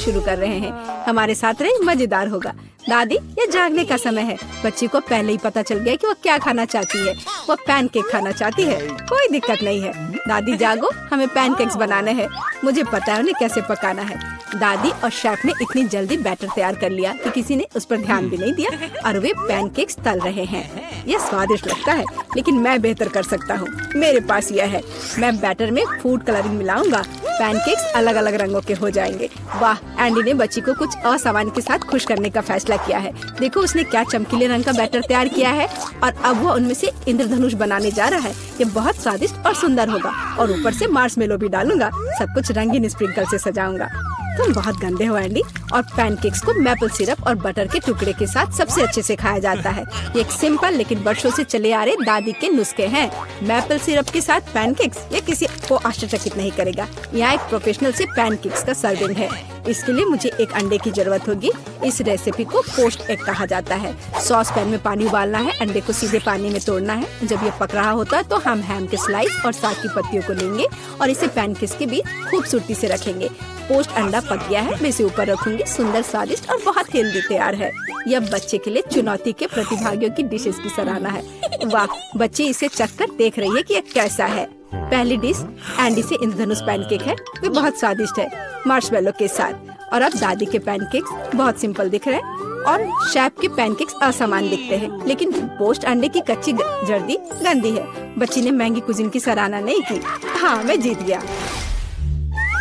शुरू कर रहे हैं, हमारे साथ रहे, मजेदार होगा। दादी ये जागने का समय है। बच्ची को पहले ही पता चल गया कि वो क्या खाना चाहती है। वो पैनकेक खाना चाहती है। कोई दिक्कत नहीं है। दादी जागो, हमें पैनकेक्स बनाने हैं। मुझे पता है उन्हें कैसे पकाना है। दादी और शेफ ने इतनी जल्दी बैटर तैयार कर लिया कि किसी ने उस पर ध्यान भी नहीं दिया और वे पैनकेक्स तल रहे हैं। यह स्वादिष्ट लगता है, लेकिन मैं बेहतर कर सकता हूँ। मेरे पास यह है। मैं बैटर में फूड कलरिंग मिलाऊंगा। पैनकेक्स अलग अलग रंगों के हो जाएंगे। वाह एंडी ने बच्ची को कुछ असामान्य के साथ खुश करने का फैसला किया है। देखो उसने क्या चमकीले रंग का बैटर तैयार किया है और अब वो उनमें से इंद्रधनुष बनाने जा रहा है। ये बहुत स्वादिष्ट और सुंदर होगा और ऊपर से मार्शमेलो भी डालूंगा। सब कुछ रंगीन स्प्रिंकल से सजाऊंगा। तुम बहुत गंदे हो एंडी। और पैनकेक्स को मैपल सिरप और बटर के टुकड़े के साथ सबसे अच्छे से खाया जाता है। ये एक सिंपल लेकिन वर्षों से चले आ रहे दादी के नुस्खे हैं। मैपल सिरप के साथ पैनकेक्स, ये किसी को आश्चर्यचकित नहीं करेगा। यहाँ एक प्रोफेशनल से पैनकेक्स का सर्विंग है। इसके लिए मुझे एक अंडे की जरूरत होगी। इस रेसिपी को पोस्ट एग कहा जाता है। सॉस पैन में पानी उबालना है। अंडे को सीधे पानी में तोड़ना है। जब ये पक रहा होता है तो हम हैम के स्लाइस और साग की पत्तियों को लेंगे और इसे पैनकेक्स के बीच खूबसूरती से रखेंगे। पोस्ट अंडा पक गया है, मैं इसे ऊपर रखूंगी। सुंदर, स्वादिष्ट और बहुत हेल्दी तैयार है। यह बच्चे के लिए चुनौती के प्रतिभागियों की डिशेस की सराहना है। वाह, बच्चे इसे चखकर देख रही है कि यह कैसा है। पहली डिश एंडी से इंद्रधनुष पैनकेक है। वे बहुत स्वादिष्ट है मार्शमेलो के साथ। और अब दादी के पैनकेक्स बहुत सिंपल दिख रहे हैं और शेफ के पैनकेक्स असामान्य दिखते हैं। लेकिन पोस्ट अंडे की कच्ची जर्दी गंदी है। बच्ची ने महंगी कुजिन की सराहना नहीं की। हाँ, मैं जीत गया।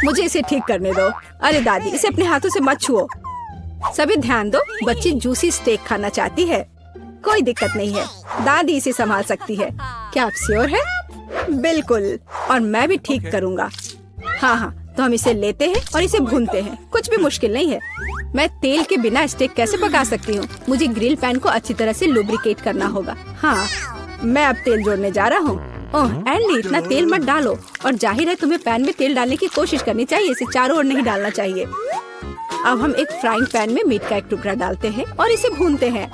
मुझे इसे ठीक करने दो। अरे दादी, इसे अपने हाथों से मत छुओ। सभी ध्यान दो, बच्ची जूसी स्टेक खाना चाहती है। कोई दिक्कत नहीं है, दादी इसे संभाल सकती है। क्या आप श्योर है? बिल्कुल, और मैं भी ठीक करूँगा। हाँ हाँ, तो हम इसे लेते हैं और इसे भूनते हैं। कुछ भी मुश्किल नहीं है। मैं तेल के बिना स्टेक कैसे पका सकती हूँ? मुझे ग्रिल पैन को अच्छी तरह से लुब्रिकेट करना होगा। हाँ, मैं अब तेल जोड़ने जा रहा हूँ। ओह एंडी, इतना तेल मत डालो। और जाहिर है तुम्हें पैन में तेल डालने की कोशिश करनी चाहिए, इसे चारों ओर नहीं डालना चाहिए। अब हम एक फ्राइंग पैन में मीट का एक टुकड़ा डालते हैं और इसे भूनते हैं।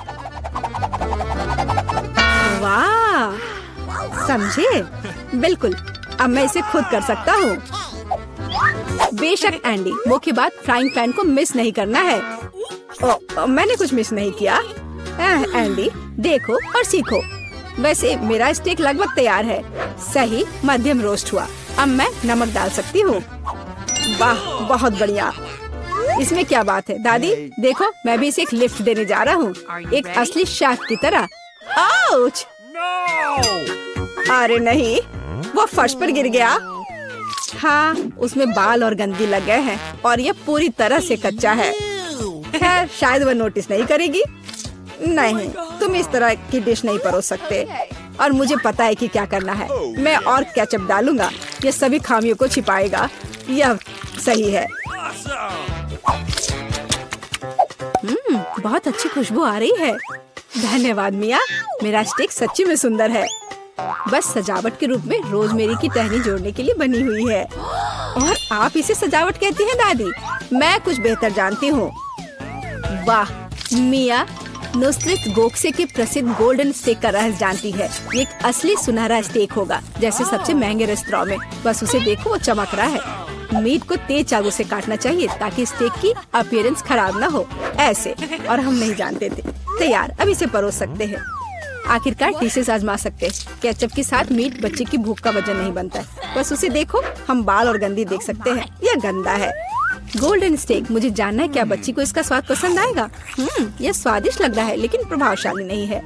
वाह, समझे? बिल्कुल, अब मैं इसे खुद कर सकता हूँ। बेशक एंडी, मुख्य बात फ्राइंग पैन को मिस नहीं करना है। मैंने कुछ मिस नहीं किया। एंडी, देखो और सीखो। वैसे मेरा स्टेक लगभग तैयार है। सही मध्यम रोस्ट हुआ। अब मैं नमक डाल सकती हूँ। वाह, बहुत बढ़िया। इसमें क्या बात है दादी? देखो, मैं भी इसे एक लिफ्ट देने जा रहा हूँ, एक असली शेफ की तरह। आउच! अरे नहीं, वो फर्श पर गिर गया। हाँ, उसमें बाल और गंदगी लग गए हैं और ये पूरी तरह से कच्चा है। खैर, शायद वह नोटिस नहीं करेगी। नहीं, तुम इस तरह की डिश नहीं परोस सकते। और मुझे पता है कि क्या करना है। मैं और केचप डालूंगा, ये सभी खामियों को छिपाएगा। यह सही है। बहुत अच्छी खुशबू आ रही है। धन्यवाद मिया, मेरा स्टेक सच्ची में सुंदर है। बस सजावट के रूप में रोजमेरी की टहनी जोड़ने के लिए बनी हुई है। और आप इसे सजावट कहती हैं दादी? मैं कुछ बेहतर जानती हूँ। वाह, मिया नुसरत गोखसे के प्रसिद्ध गोल्डन स्टेक का रहस्य जानती है। ये एक असली सुनहरा स्टेक होगा, जैसे सबसे महंगे रेस्तरां में। बस उसे देखो, वो चमक रहा है। मीट को तेज चाकू से काटना चाहिए ताकि स्टेक की अपीयरेंस खराब ना हो। ऐसे, और हम नहीं जानते थे। तैयार, अब इसे परोस सकते हैं। आखिरकार डिशेस आजमा सकते हैं। केचप के साथ मीट बच्चे की भूख का वजन नहीं बनता है। बस उसे देखो, हम बाल और गंदी देख सकते हैं। यह गंदा है। गोल्डन स्टेक, मुझे जानना है क्या बच्ची को इसका स्वाद पसंद आएगा। यह स्वादिष्ट लग रहा है लेकिन प्रभावशाली नहीं है।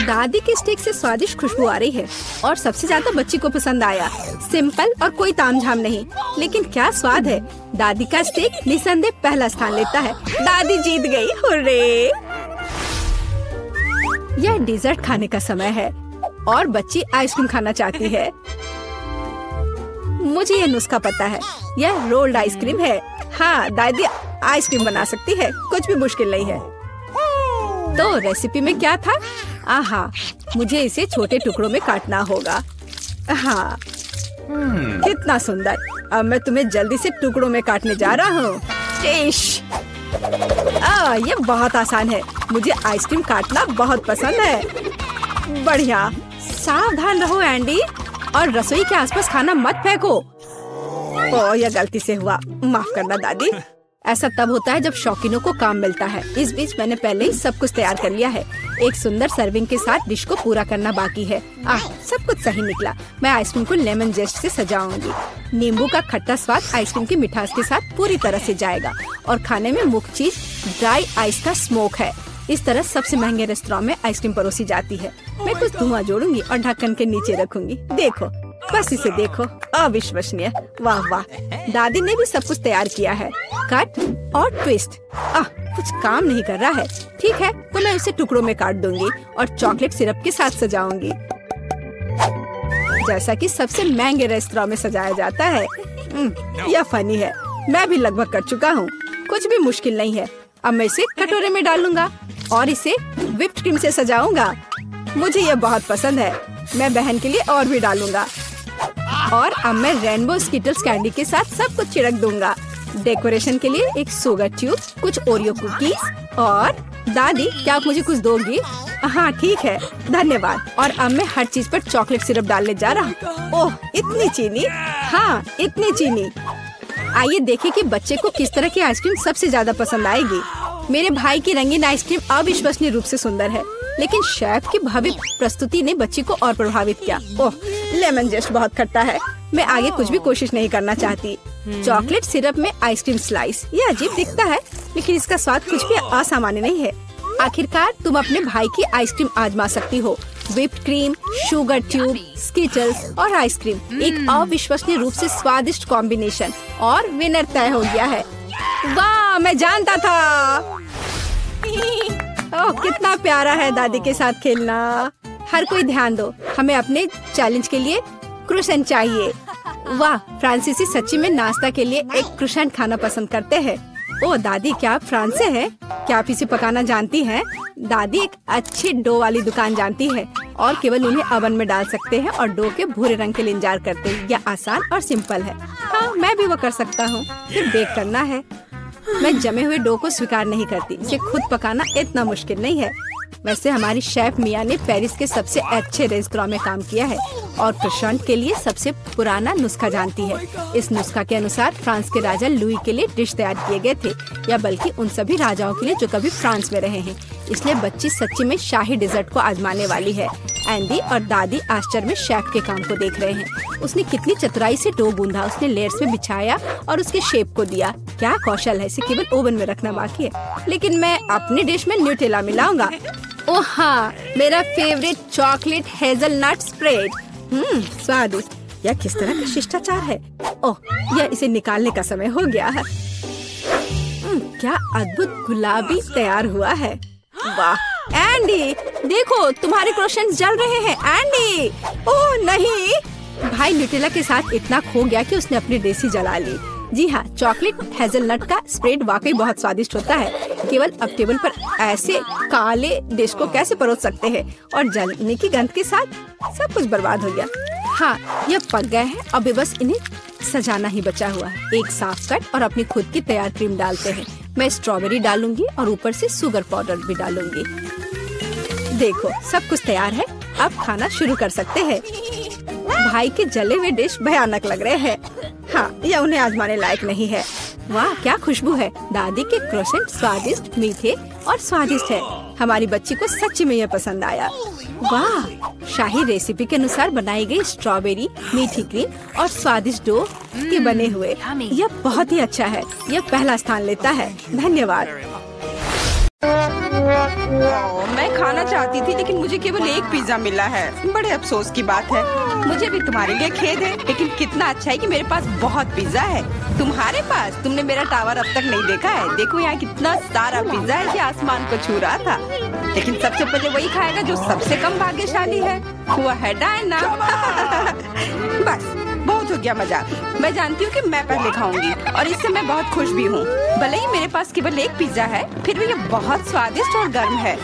दादी के स्टेक से स्वादिष्ट खुशबू आ रही है और सबसे ज्यादा बच्ची को पसंद आया। सिंपल और कोई तामझाम नहीं, लेकिन क्या स्वाद है। दादी का स्टेक निसंदेह पहला स्थान लेता है। दादी जीत गई, हुर्रे! यह डेजर्ट खाने का समय है और बच्ची आइसक्रीम खाना चाहती है। मुझे यह नुस्खा पता है। यह रोल्ड आइसक्रीम है। हाँ, दादी आइसक्रीम बना सकती है, कुछ भी मुश्किल नहीं है। तो रेसिपी में क्या था? आहा, मुझे इसे छोटे टुकड़ों में काटना होगा। हाँ, कितना सुंदर। अब मैं तुम्हें जल्दी से टुकड़ों में काटने जा रहा हूँ। ये बहुत आसान है। मुझे आइसक्रीम काटना बहुत पसंद है। बढ़िया। सावधान रहो एंडी, और रसोई के आसपास खाना मत फेंको। यह गलती से हुआ, माफ करना दादी। ऐसा तब होता है जब शौकीनों को काम मिलता है। इस बीच मैंने पहले ही सब कुछ तैयार कर लिया है। एक सुंदर सर्विंग के साथ डिश को पूरा करना बाकी है। सब कुछ सही निकला। मैं आइसक्रीम को लेमन जेस्ट से सजाऊंगी। नींबू का खट्टा स्वाद आइसक्रीम की मिठास के साथ पूरी तरह से जाएगा। और खाने में मुख्य चीज ड्राई आइस का स्मोक है। इस तरह सबसे महंगे रेस्तरां में आइसक्रीम परोसी जाती है। मैं कुछ धुआं जोड़ूंगी और ढक्कन के नीचे रखूंगी। देखो, बस इसे देखो, अविश्वसनीय। वाह वाह, दादी ने भी सब कुछ तैयार किया है। कट और ट्विस्ट। कुछ काम नहीं कर रहा है। ठीक है, तो मैं उसे टुकड़ों में काट दूंगी और चॉकलेट सिरप के साथ सजाऊंगी, जैसा कि सबसे महंगे रेस्तरां में सजाया जाता है। यह फनी है। मैं भी लगभग कर चुका हूँ। कुछ भी मुश्किल नहीं है। अब मैं इसे कटोरे में डालूंगा और इसे व्हिप्ड क्रीम से सजाऊंगा। मुझे यह बहुत पसंद है। मैं बहन के लिए और भी डालूंगा। और अब मैं रेनबो स्किटल्स कैंडी के साथ सब कुछ छिड़क दूंगा। डेकोरेशन के लिए एक शुगर ट्यूब, कुछ ओरियो कुकीज। और दादी, क्या आप मुझे कुछ दोगी? हाँ ठीक है, धन्यवाद। और अब मैं हर चीज पर चॉकलेट सिरप डालने जा रहा हूँ। ओह, इतनी चीनी। हाँ, इतनी चीनी। आइए देखें कि बच्चे को किस तरह की आइसक्रीम सबसे ज्यादा पसंद आएगी। मेरे भाई की रंगीन आइसक्रीम अविश्वसनीय रूप से सुंदर है, लेकिन शेफ की भव्य प्रस्तुति ने बच्ची को और प्रभावित किया। ओह, लेमन जेस्ट बहुत खट्टा है। मैं आगे कुछ भी कोशिश नहीं करना चाहती। चॉकलेट सिरप में आइसक्रीम स्लाइस, ये अजीब दिखता है, लेकिन इसका स्वाद कुछ भी असामान्य नहीं है। आखिरकार तुम अपने भाई की आइसक्रीम आजमा सकती हो। Whipped cream, sugar tube, Skittles और आइसक्रीम, एक अविश्वसनीय रूप से स्वादिष्ट कॉम्बिनेशन। और विनर तय हो गया है। वाह, मैं जानता था। ओह, कितना प्यारा है दादी के साथ खेलना। हर कोई ध्यान दो, हमें अपने चैलेंज के लिए क्रोसेंट चाहिए। वाह, फ्रांसीसी सच्ची में नाश्ता के लिए एक क्रोसेंट खाना पसंद करते हैं। ओ दादी, क्या आप फ्रांस से हैं? क्या आप इसे पकाना जानती हैं? दादी एक अच्छी डो वाली दुकान जानती है और केवल उन्हें ओवन में डाल सकते हैं और डो के भूरे रंग के लिए इंतजार करते हैं। यह आसान और सिंपल है। हाँ, मैं भी वो कर सकता हूँ। फिर बेक करना है। मैं जमे हुए डो को स्वीकार नहीं करती। इसे खुद पकाना इतना मुश्किल नहीं है। वैसे हमारी शेफ मिया ने पेरिस के सबसे अच्छे रेस्टोरेंट में काम किया है और क्रोसेंट के लिए सबसे पुराना नुस्खा जानती है। इस नुस्खा के अनुसार फ्रांस के राजा लुई के लिए डिश तैयार किए गए थे, या बल्कि उन सभी राजाओं के लिए जो कभी फ्रांस में रहे हैं। इसलिए बच्ची सच्ची में शाही डिजर्ट को आजमाने वाली है। एंडी और दादी आश्चर्य में शेफ के काम को देख रहे हैं। उसने कितनी चतुराई से डो गूंधा, उसने लेयर्स में बिछाया और उसके शेप को दिया। क्या कौशल है! इसे केवल ओवन में रखना बाकी है। लेकिन मैं अपनी डिश में न्यूटेला मिलाऊंगा। ओह हाँ, मेरा फेवरेट चॉकलेट हेजलनट स्प्रेड। स्वादिष्ट। यह किस तरह का शिष्टाचार है! ओह, यह इसे निकालने का समय हो गया है। क्या अद्भुत गुलाबी तैयार हुआ है! वाह एंडी, देखो तुम्हारे क्रोसेंट्स जल रहे हैं। एंडी, ओह नहीं! भाई न्यूटेला के साथ इतना खो गया कि उसने अपनी डिश ही जला ली। जी हाँ, चॉकलेट हेजलनट का स्प्रेड वाकई बहुत स्वादिष्ट होता है। केवल अब टेबल पर ऐसे काले डिश को कैसे परोस सकते हैं? और जलने की गंध के साथ सब कुछ बर्बाद हो गया। हाँ, यह पक गए हैं। अब बस इन्हें सजाना ही बचा हुआ है। एक साफ कट और अपनी खुद की तैयार क्रीम डालते हैं। मैं स्ट्रॉबेरी डालूंगी और ऊपर से शुगर पाउडर भी डालूंगी। देखो, सब कुछ तैयार है। अब खाना शुरू कर सकते हैं। भाई के जले हुए डिश भयानक लग रहे हैं। हाँ, यह उन्हें आजमाने लायक नहीं है। वाह, क्या खुशबू है! दादी के क्रोसेंट स्वादिष्ट, मीठे और स्वादिष्ट है। हमारी बच्ची को सच्ची में यह पसंद आया। वाह, शाही रेसिपी के अनुसार बनाई गई स्ट्रॉबेरी, मीठी क्रीम और स्वादिष्ट डो के बने हुए। यह बहुत ही अच्छा है। यह पहला स्थान लेता है। धन्यवाद। मैं खाना चाहती थी लेकिन मुझे केवल एक पिज्जा मिला है। बड़े अफसोस की बात है। मुझे भी तुम्हारे लिए खेद है, लेकिन कितना अच्छा है कि मेरे पास बहुत पिज्जा है। तुम्हारे पास? तुमने मेरा टावर अब तक नहीं देखा है। देखो यहाँ कितना सारा पिज्जा है कि आसमान को छू रहा था। लेकिन सबसे पहले वही खाएगा जो सबसे कम भाग्यशाली है। वो है डायना। बस बहुत हो गया मजाक। मैं जानती हूँ कि मैं पहले खाऊंगी और इससे मैं बहुत खुश भी हूँ। भले ही मेरे पास केवल एक पिज्जा है, फिर भी ये बहुत स्वादिष्ट और गर्म है।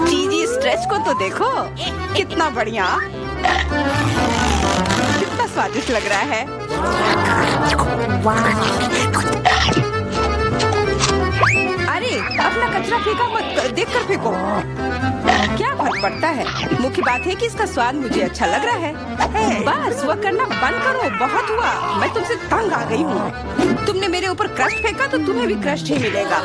चीजी स्ट्रेच को तो देखो, कितना बढ़िया, कितना स्वादिष्ट लग रहा है। अरे अपना कचरा फेंका मत, देखकर फेंको। क्या फर्क पड़ता है? मुख्य बात है कि इसका स्वाद मुझे अच्छा लग रहा है। बस वह करना बंद करो, बहुत हुआ। मैं तुमसे तंग आ गई हूँ। तुमने मेरे ऊपर क्रस्ट फेंका तो तुम्हें भी क्रस्ट ही मिलेगा।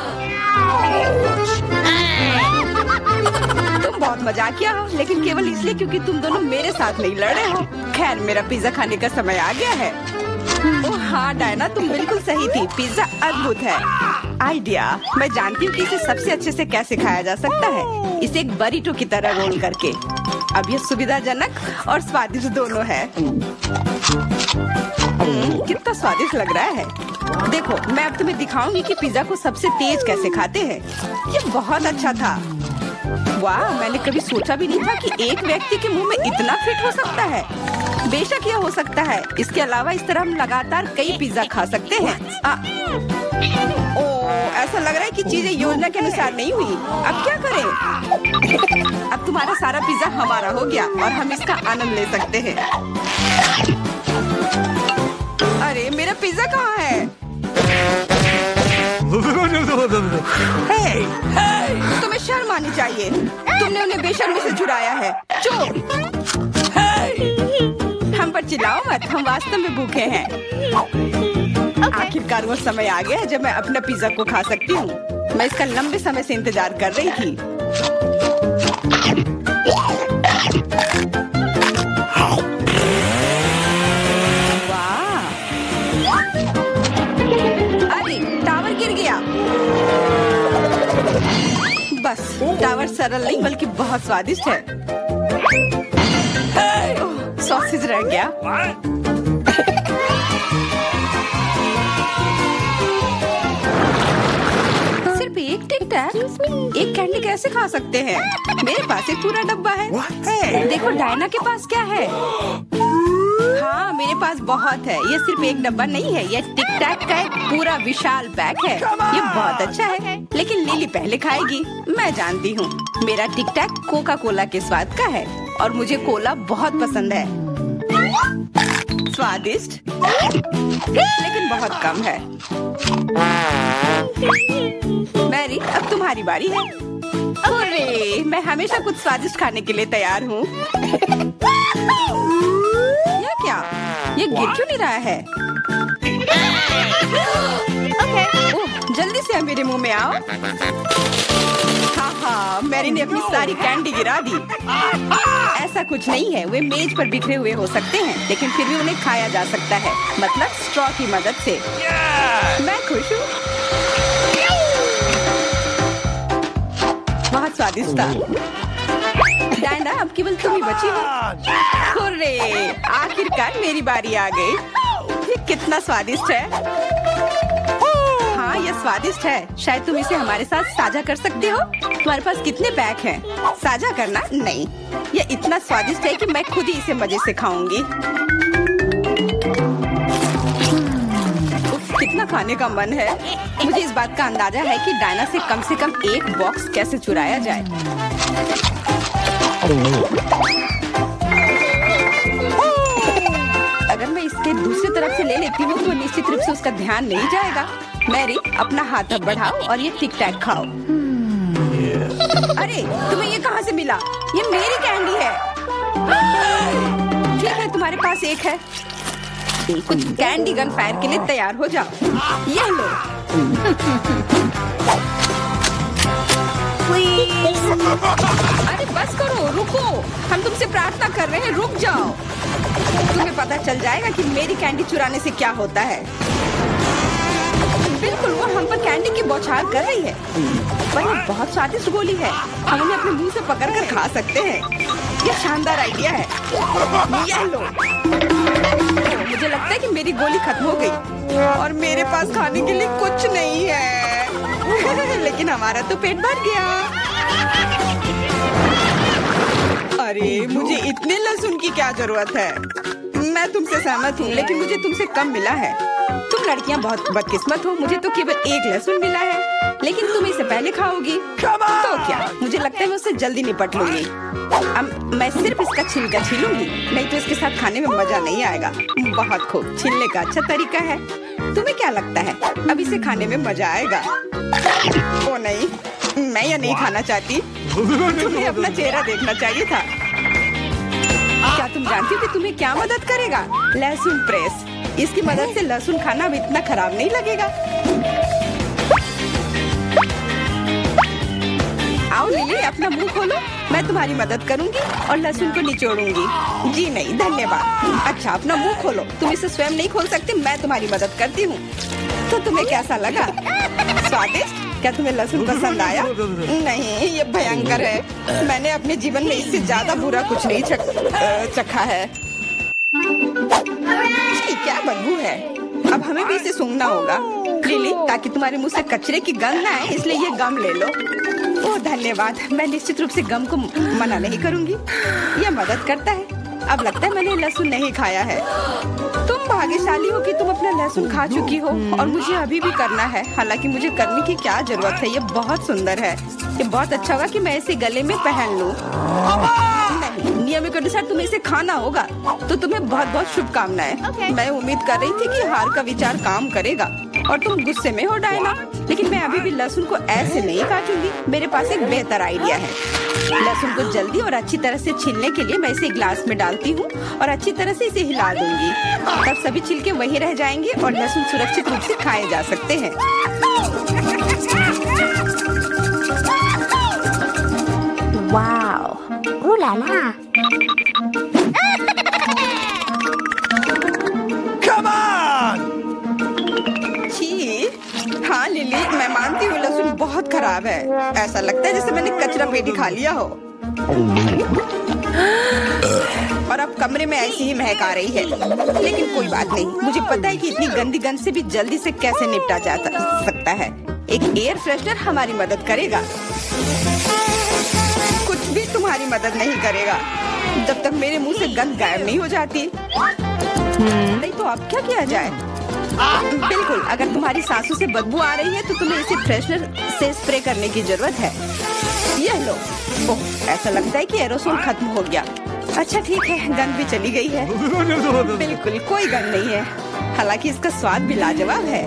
तुम बहुत मजाकिया हो, लेकिन केवल इसलिए क्योंकि तुम दोनों मेरे साथ नहीं लड़े हो। खैर, मेरा पिज्जा खाने का समय आ गया है। ओह हाँ डायना, तुम बिल्कुल सही थी। पिज्जा अद्भुत है। आइडिया, मैं जानती हूँ कि इसे सबसे अच्छे से कैसे खाया जा सकता है। इसे एक बरीटो की तरह रोल करके। अब ये सुविधाजनक और स्वादिष्ट दोनों है। कितना स्वादिष्ट लग रहा है। देखो, मैं अब तुम्हें दिखाऊंगी कि पिज्जा को सबसे तेज कैसे खाते हैं। ये बहुत अच्छा था। वाह, मैंने कभी सोचा भी नहीं था कि एक व्यक्ति के मुंह में इतना फिट हो सकता है। बेशक यह हो सकता है। इसके अलावा इस तरह हम लगातार कई पिज्जा खा सकते हैं। ऐसा लग रहा है कि चीजें योजना के अनुसार नहीं हुई। अब क्या करें? अब तुम्हारा सारा पिज्जा हमारा हो गया और हम इसका आनंद ले सकते हैं। अरे मेरा पिज्जा कहाँ है? तुम्हें शर्म आनी चाहिए। तुमने उन्हें बेशर्मी से चुराया है। चुप! हम पर चिल्लाओ मत, हम वास्तव में भूखे हैं। आखिरकार वो समय आ गया है जब मैं अपना पिज्जा को खा सकती हूँ। मैं इसका लंबे समय से इंतजार कर रही थी। वाह! अरे टावर गिर गया। बस टावर सरल नहीं बल्कि बहुत स्वादिष्ट है। सॉसेज रह गया। सिर्फ एक टिक टैक, एक कैंडी कैसे खा सकते हैं? मेरे पास एक पूरा डब्बा है। देखो डायना के पास क्या है। हाँ, मेरे पास बहुत है। ये सिर्फ एक डब्बा नहीं है, ये टिक टैक का एक पूरा विशाल पैक है। ये बहुत अच्छा है, लेकिन लिली पहले खाएगी। मैं जानती हूँ, मेरा टिक टैक कोका कोला के स्वाद का है और मुझे कोला बहुत पसंद है। स्वादिष्ट, लेकिन बहुत कम है। मैरी, अब तुम्हारी बारी है। अरे, मैं हमेशा कुछ स्वादिष्ट खाने के लिए तैयार हूँ। यह क्या? ये गिर क्यों नहीं रहा है? ओह, जल्दी से मेरे मुंह में आओ। हाँ, मैरी ने अपनी सारी कैंडी गिरा दी। ऐसा कुछ नहीं है, वे मेज पर बिखरे हुए हो सकते हैं, लेकिन फिर भी उन्हें खाया जा सकता है, मतलब स्ट्रॉ की मदद से। मैं खुश हूँ। बहुत स्वादिष्ट था। डायना, अब केवल तुम ही बची हो। हुर्रे, आखिरकार मेरी बारी आ गई। ये कितना स्वादिष्ट है। हाँ, ये स्वादिष्ट है। शायद तुम इसे हमारे साथ साझा कर सकते हो। तुम्हारे पास कितने पैक हैं? साझा करना नहीं। ये इतना स्वादिष्ट है कि मैं खुद ही इसे मजे से खाऊंगी। उफ, कितना खाने का मन है। मुझे इस बात का अंदाजा है कि डायना से कम एक बॉक्स कैसे चुराया जाए। अगर मैं इसके दूसरी तरफ से ले लेती हूँ तो निश्चित रूप से उसका ध्यान नहीं जाएगा। मैरी, अपना हाथ अब बढ़ाओ और ये टिक टैक खाओ। अरे, तुम्हें ये कहाँ से मिला? ये मेरी कैंडी है। ठीक है, तुम्हारे पास एक है। कुछ कैंडी गन फायर के लिए तैयार हो जाओ। यह लो। अरे बस करो, रुको। हम तुमसे प्रार्थना कर रहे हैं, रुक जाओ। तुम्हें पता चल जाएगा कि मेरी कैंडी चुराने से क्या होता है। बिल्कुल, वो हम पर कैंडी की बौछार कर रही है। पर ये बहुत स्वादिष्ट गोली है। हम उन्हें अपने मुंह से पकड़कर खा सकते हैं। ये शानदार आइडिया है। यह लो। मुझे लगता है कि मेरी गोली खत्म हो गई और मेरे पास खाने के लिए कुछ नहीं है। लेकिन हमारा तो पेट भर गया। अरे, मुझे इतने लहसुन की क्या जरूरत है? मैं तुमसे सहमत हूँ, लेकिन मुझे तुमसे कम मिला है। तुम लड़कियाँ बहुत बदकिस्मत हो। मुझे तो केवल एक लहसुन मिला है, लेकिन तुम इसे पहले खाओगी। तो क्या? मुझे लगता है मैं उससे जल्दी निपट लूंगी। अब मैं सिर्फ इसका छिलका छीलूंगी, नहीं तो इसके साथ खाने में मजा नहीं आएगा। बहुत खूब, छीलने का अच्छा तरीका है। तुम्हें क्या लगता है अब इसे खाने में मजा आएगा? ओ नहीं, मैं यह नहीं खाना चाहती। तुम्हें अपना चेहरा देखना चाहिए था। क्या तुम जानती हो कि तुम्हें क्या मदद करेगा? लहसुन प्रेस। इसकी मदद से लहसुन खाना अब इतना खराब नहीं लगेगा। आओ लिली, अपना मुंह खोलो। मैं तुम्हारी मदद करूंगी और लहसुन को निचोड़ूंगी। जी नहीं, धन्यवाद। अच्छा, अपना मुंह खोलो। तुम इसे स्वयं नहीं खोल सकते, मैं तुम्हारी मदद करती हूँ। तो तुम्हें कैसा लगा? स्वादिष्ट? क्या तुम्हें लहसुन पसंद आया? नहीं, ये भयंकर है। मैंने अपने जीवन में इससे ज्यादा बुरा कुछ नहीं चखा है। क्या बदबू है। अब हमें भी इसे सूंघना होगा लिली, ताकि तुम्हारे मुंह से कचरे की गंध न आए, इसलिए ये गम ले लो। ओह धन्यवाद। मैं निश्चित रूप से गम को मना नहीं करूंगी, यह मदद करता है। अब लगता है मैंने लहसुन नहीं खाया है। तुम भाग्यशाली हो कि तुम अपना लहसुन खा चुकी हो और मुझे अभी भी करना है। हालांकि मुझे करने की क्या जरूरत है, ये बहुत सुंदर है। ये बहुत अच्छा होगा कि मैं इसे गले में पहन लूं। नहीं, नियम के अनुसार तुम्हें इसे खाना होगा। तो तुम्हें बहुत बहुत शुभकामनाएं। मैं उम्मीद कर रही थी कि हार का विचार काम करेगा और तुम गुस्से में हो डायना, लेकिन मैं अभी भी लहसुन को ऐसे नहीं काटूंगी। मेरे पास एक बेहतर आइडिया है। लहसुन को जल्दी और अच्छी तरह से छीलने के लिए मैं इसे ग्लास में डालती हूँ और अच्छी तरह से इसे हिला दूंगी। तब सभी छिलके वहीं रह जाएंगे और लहसुन सुरक्षित रूप से खाए जा सकते हैं। Wow, ooh la la। Come on! छी, हाँ लिली, मैं मानती हूँ लहसुन बहुत खराब है। ऐसा लगता है जैसे मैंने कचरा पेटी खा लिया हो। और अब कमरे में ऐसी ही महक आ रही है। लेकिन कोई बात नहीं, मुझे पता है कि इतनी गंदी गंध से भी जल्दी से कैसे निपटा जा सकता है। एक एयर फ्रेशनर हमारी मदद करेगा। कुछ भी तुम्हारी मदद नहीं करेगा जब तक मेरे मुंह से गंध गायब नहीं हो जाती। नहीं तो अब क्या किया जाए? बिल्कुल, अगर तुम्हारी सासू से बदबू आ रही है तो तुम्हें इसे फ्रेशनर से स्प्रे करने की जरूरत है। यह लो। ओह, ऐसा लगता है कि एरोसोल खत्म हो गया। अच्छा ठीक है, गंध भी चली गई है। बिल्कुल कोई गंध नहीं है, हालांकि इसका स्वाद भी लाजवाब है।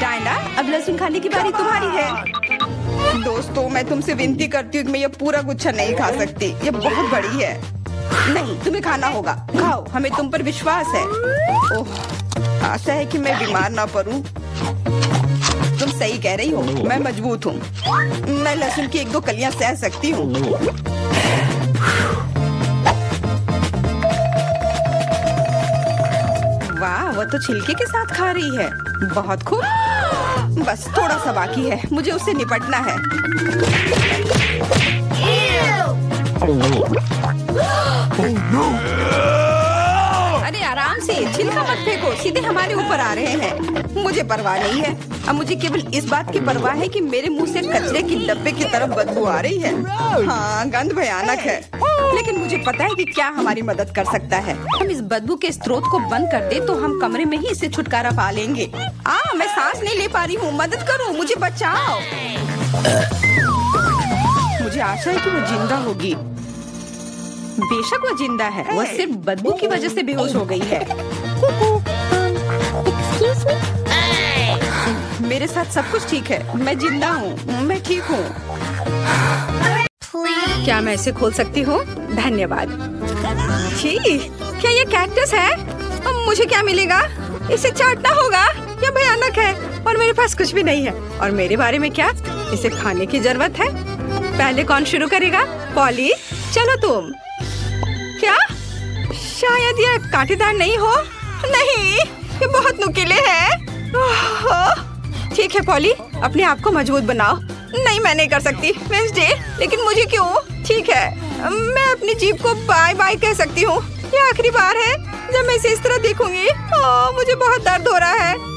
डायना, अब लहसुन खाने की बारी तुम्हारी है। दोस्तों, मैं तुमसे विनती करती हूँ कि मैं ये पूरा गुच्छा नहीं खा सकती, ये बहुत बड़ी है। नहीं, तुम्हें खाना होगा, खाओ, हमें तुम पर विश्वास है। ओह, आशा है कि मैं बीमार ना पड़ूं। तुम सही कह रही हो, मैं मजबूत हूँ। मैं लहसुन की 1-2 कलियां सह सकती हूँ। वाह, वो तो छिलके के साथ खा रही है। बहुत खूब। बस थोड़ा सा बाकी है, मुझे उससे निपटना है। अरे आराम से, छिलका मत फेंको, सीधे हमारे ऊपर आ रहे हैं। मुझे परवाह नहीं है, अब मुझे केवल इस बात की परवाह है कि मेरे मुंह से कचरे की डब्बे की तरफ बदबू आ रही है। हाँ, गंध भयानक है, लेकिन मुझे पता है कि क्या हमारी मदद कर सकता है। हम इस बदबू के स्रोत को बंद कर दे तो हम कमरे में ही इससे छुटकारा पा लेंगे। मैं सांस नहीं ले पा रही हूँ, मदद करो, मुझे बचाओ। मुझे आशा है कि वो जिंदा होगी। बेशक वो जिंदा है, वो सिर्फ बदबू की वजह से बेहोश हो गई है। मेरे साथ सब कुछ ठीक है, मैं जिंदा हूँ, मैं ठीक हूँ। क्या मैं इसे खोल सकती हूँ? धन्यवाद। छी, क्या ये कैक्टस है? अब मुझे क्या मिलेगा? इसे चाटना होगा। यह भयानक है और मेरे पास कुछ भी नहीं है। और मेरे बारे में क्या? इसे खाने की जरूरत है। पहले कौन शुरू करेगा? पॉली, चलो तुम। क्या? शायद ये कांटेदार नहीं हो। नहीं, ये बहुत नुकीले हैं। ठीक है पॉली, अपने आप को मजबूत बनाओ। नहीं, मैं नहीं कर सकती वेंसडे, लेकिन मुझे क्यों? ठीक है, मैं अपनी जीभ को बाय बाय कह सकती हूँ। ये आखिरी बार है जब मैं इसे इस तरह देखूंगी। मुझे बहुत दर्द हो रहा है।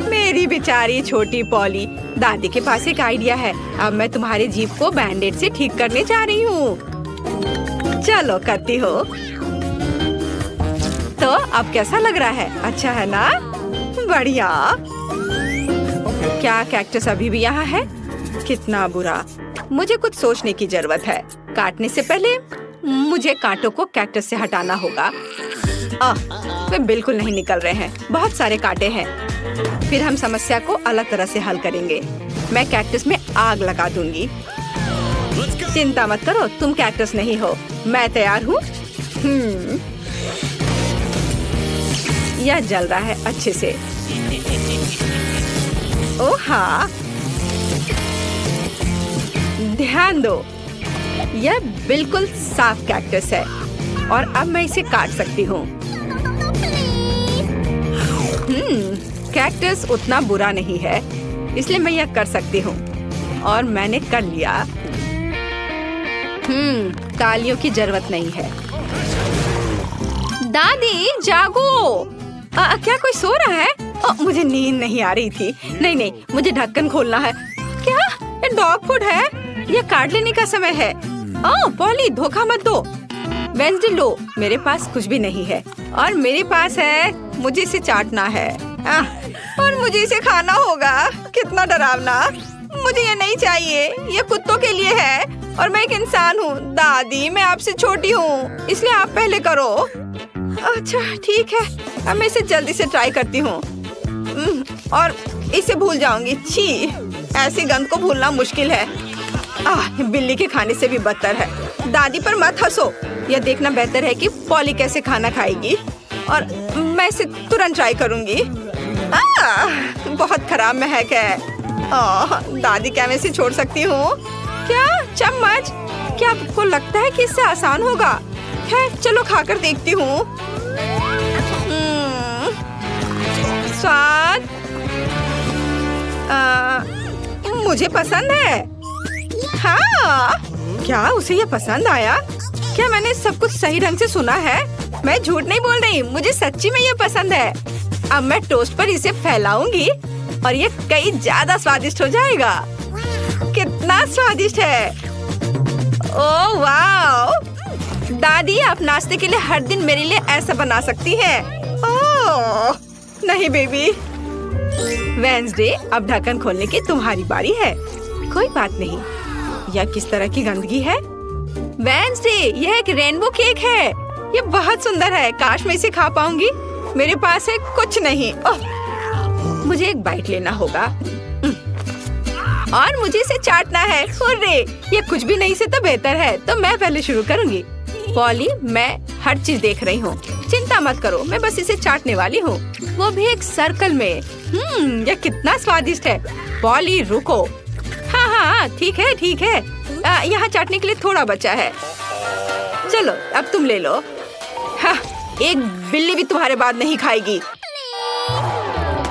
मेरी बेचारी छोटी पॉली, दादी के पास एक आइडिया है। अब मैं तुम्हारी जीभ को बैंडेड से ठीक करने जा रही हूँ। चलो करती हो। तो अब कैसा लग रहा है? अच्छा है ना? बढ़िया। क्या कैक्टस अभी भी यहाँ है? कितना बुरा। मुझे कुछ सोचने की जरूरत है। काटने से पहले मुझे कांटों को कैक्टस से हटाना होगा। वे बिल्कुल नहीं निकल रहे हैं, बहुत सारे कांटे हैं। फिर हम समस्या को अलग तरह से हल करेंगे। मैं कैक्टस में आग लगा दूंगी। चिंता मत करो, तुम कैक्टस नहीं हो, मैं तैयार हूँ। यह जल रहा है अच्छे से। ओह हाँ, ध्यान दो, यह बिल्कुल साफ कैक्टस है और अब मैं इसे काट सकती हूँ। कैक्टस उतना बुरा नहीं है, इसलिए मैं यह कर सकती हूँ और मैंने कर लिया। तालियों की जरूरत नहीं है। दादी जागो। क्या कोई सो रहा है? मुझे नींद नहीं आ रही थी। नहीं, मुझे ढक्कन खोलना है। क्या ये डॉग फूड है? यह काट लेने का समय है। पॉली, धोखा मत दो। वेंसडे लो, मेरे पास कुछ भी नहीं है और मेरे पास है। मुझे इसे चाटना है और मुझे इसे खाना होगा। कितना डरावना। मुझे ये नहीं चाहिए, ये कुत्तों के लिए है और मैं एक इंसान हूँ। दादी, मैं आपसे छोटी हूँ, इसलिए आप पहले करो। अच्छा ठीक है, अब मैं इसे जल्दी से ट्राई करती हूँ और इसे भूल जाऊंगी। छी, ऐसी गंध को भूलना मुश्किल है। बिल्ली के खाने से भी बदतर है। दादी पर मत हंसो, यह देखना बेहतर है कि पॉली कैसे खाना खाएगी और मैं इसे तुरंत ट्राई करूंगी। बहुत खराब महक है। दादी, क्या मैं इसे छोड़ सकती हूँ? क्या चम्मच? क्या आपको लगता है कि इससे आसान होगा? खैर चलो खाकर देखती हूँ। स्वाद मुझे पसंद है। हाँ, क्या उसे ये पसंद आया? क्या मैंने सब कुछ सही ढंग से सुना है? मैं झूठ नहीं बोल रही, मुझे सच्ची में ये पसंद है। अब मैं टोस्ट पर इसे फैलाऊंगी और ये कई ज्यादा स्वादिष्ट हो जाएगा। कितना स्वादिष्ट है। ओह वाह, दादी आप नाश्ते के लिए हर दिन मेरे लिए ऐसा बना सकती है। ओह नहीं बेबी। वेंसडे, अब ढक्कन खोलने की तुम्हारी बारी है। कोई बात नहीं। यह किस तरह की गंदगी है? वेंसडे, यह एक रेनबो केक है। ये बहुत सुंदर है। काश मैं इसे खा पाऊंगी। मेरे पास है कुछ नहीं। ओह, मुझे एक बाइट लेना होगा और मुझे इसे चाटना है। हुर्रे, ये कुछ भी नहीं से तो बेहतर है। तो मैं पहले शुरू करूंगी। पॉली, मैं हर चीज देख रही हूँ। चिंता मत करो, मैं बस इसे चाटने वाली हूँ, वो भी एक सर्कल में। यह कितना स्वादिष्ट है। पॉली रुको। हाँ, ठीक है ठीक है। यहाँ चाटने के लिए थोड़ा बचा है। चलो अब तुम ले लो। हाँ, एक बिल्ली भी तुम्हारे बाद नहीं खाएगी।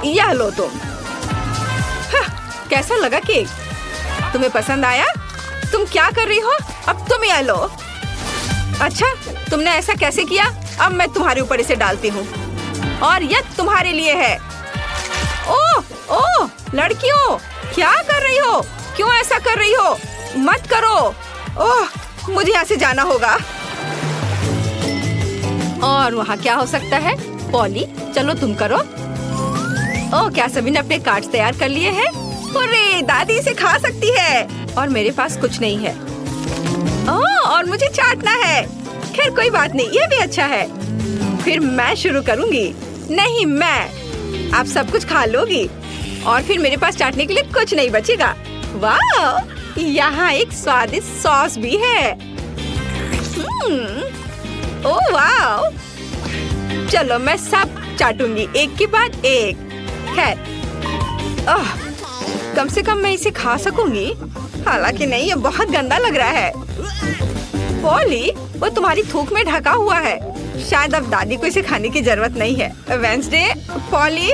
यह लो तुम। हाँ, कैसा लगा केक? तुम्हें पसंद आया? तुम क्या कर रही हो? अब तुम यह लो। अच्छा, तुमने ऐसा कैसे किया? अब मैं तुम्हारे ऊपर इसे डालती हूँ और यह तुम्हारे लिए है। ओह, लड़कियों, क्या कर रही हो? क्यों ऐसा कर रही हो? मत करो। ओह, मुझे यहाँ से जाना होगा। और वहाँ क्या हो सकता है? पॉली, चलो तुम करो। ओह, क्या सभी ने अपने कार्ड्स तैयार कर लिए हैं? अरे, दादी इसे खा सकती है और मेरे पास कुछ नहीं है। ओह, और मुझे चाटना है। खैर कोई बात नहीं, ये भी अच्छा है। फिर मैं शुरू करूँगी। नहीं, मैं। आप सब कुछ खा लोगी और फिर मेरे पास चाटने के लिए कुछ नहीं बचेगा। वाह, यहाँ एक स्वादिष्ट सॉस भी है। ओह वाह, चलो मैं सब चाटूंगी एक के बाद एक। खैर, कम से कम मैं इसे खा सकूंगी। हालांकि नहीं, ये बहुत गंदा लग रहा है। पॉली, वो तुम्हारी थूक में ढका हुआ है। शायद अब दादी को इसे खाने की जरूरत नहीं है। वेंसडे, पॉली,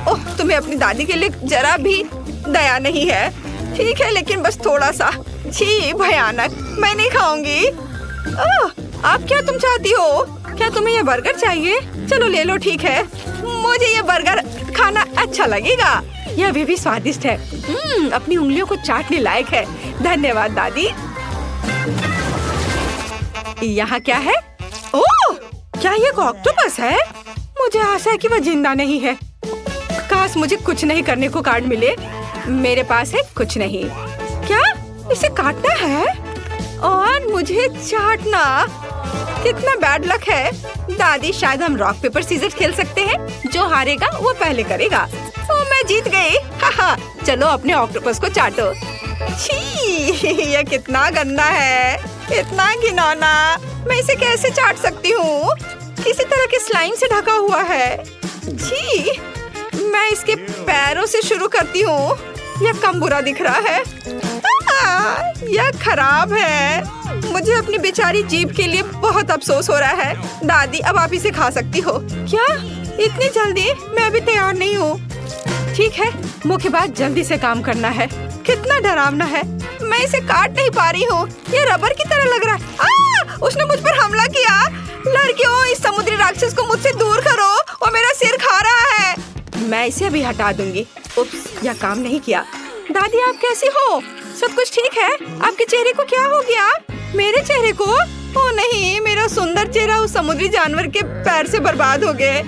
ओह, तुम्हें अपनी दादी के लिए जरा भी दया नहीं है। ठीक है, लेकिन बस थोड़ा सा। छी, भयानक। मैं नहीं खाऊंगी। ओह, आप क्या तुम चाहती हो? क्या तुम्हें ये बर्गर चाहिए? चलो ले लो, ठीक है। मुझे ये बर्गर खाना अच्छा लगेगा। यह अभी भी स्वादिष्ट है। अपनी उंगलियों को चाटने लायक है। धन्यवाद दादी। यहाँ क्या है? ओह, क्या ये ऑक्टोपस है? मुझे आशा है कि वह जिंदा नहीं है। काश मुझे कुछ नहीं करने को कार्ड मिले। मेरे पास है कुछ नहीं। क्या इसे काटना है और मुझे चाटना? कितना बैड लक है। दादी, शायद हम रॉक पेपर सीजर खेल सकते हैं। जो हारेगा वो पहले करेगा। ओ, मैं जीत गई। हाँ, चलो अपने ऑक्टोपस को चाटो। छी, यह कितना गंदा है, इतना घिनौना। मैं इसे कैसे चाट सकती हूँ? किसी तरह के स्लाइम से ढका हुआ है। छी, मैं इसके पैरों से शुरू करती हूँ। यह कम बुरा दिख रहा है। यह खराब है। मुझे अपनी बेचारी जीभ के लिए बहुत अफसोस हो रहा है। दादी, अब आप इसे खा सकती हो। क्या इतनी जल्दी? मैं अभी तैयार नहीं हूँ। ठीक है, मुख्य बात जल्दी से काम करना है। कितना डरावना है। मैं इसे काट नहीं पा रही हूँ। ये रबर की तरह लग रहा है। उसने मुझ पर हमला किया। लड़कियों, इस समुद्री राक्षस को मुझसे दूर करो, वो मेरा सिर खा रहा है। मैं इसे अभी हटा दूंगी। उप्स, यह काम नहीं किया। दादी, आप कैसी हो? सब कुछ ठीक है? आपके चेहरे को क्या हो गया? मेरे चेहरे को? ओ नहीं, मेरा सुंदर चेहरा उस समुद्री जानवर के पैर से बर्बाद हो गए।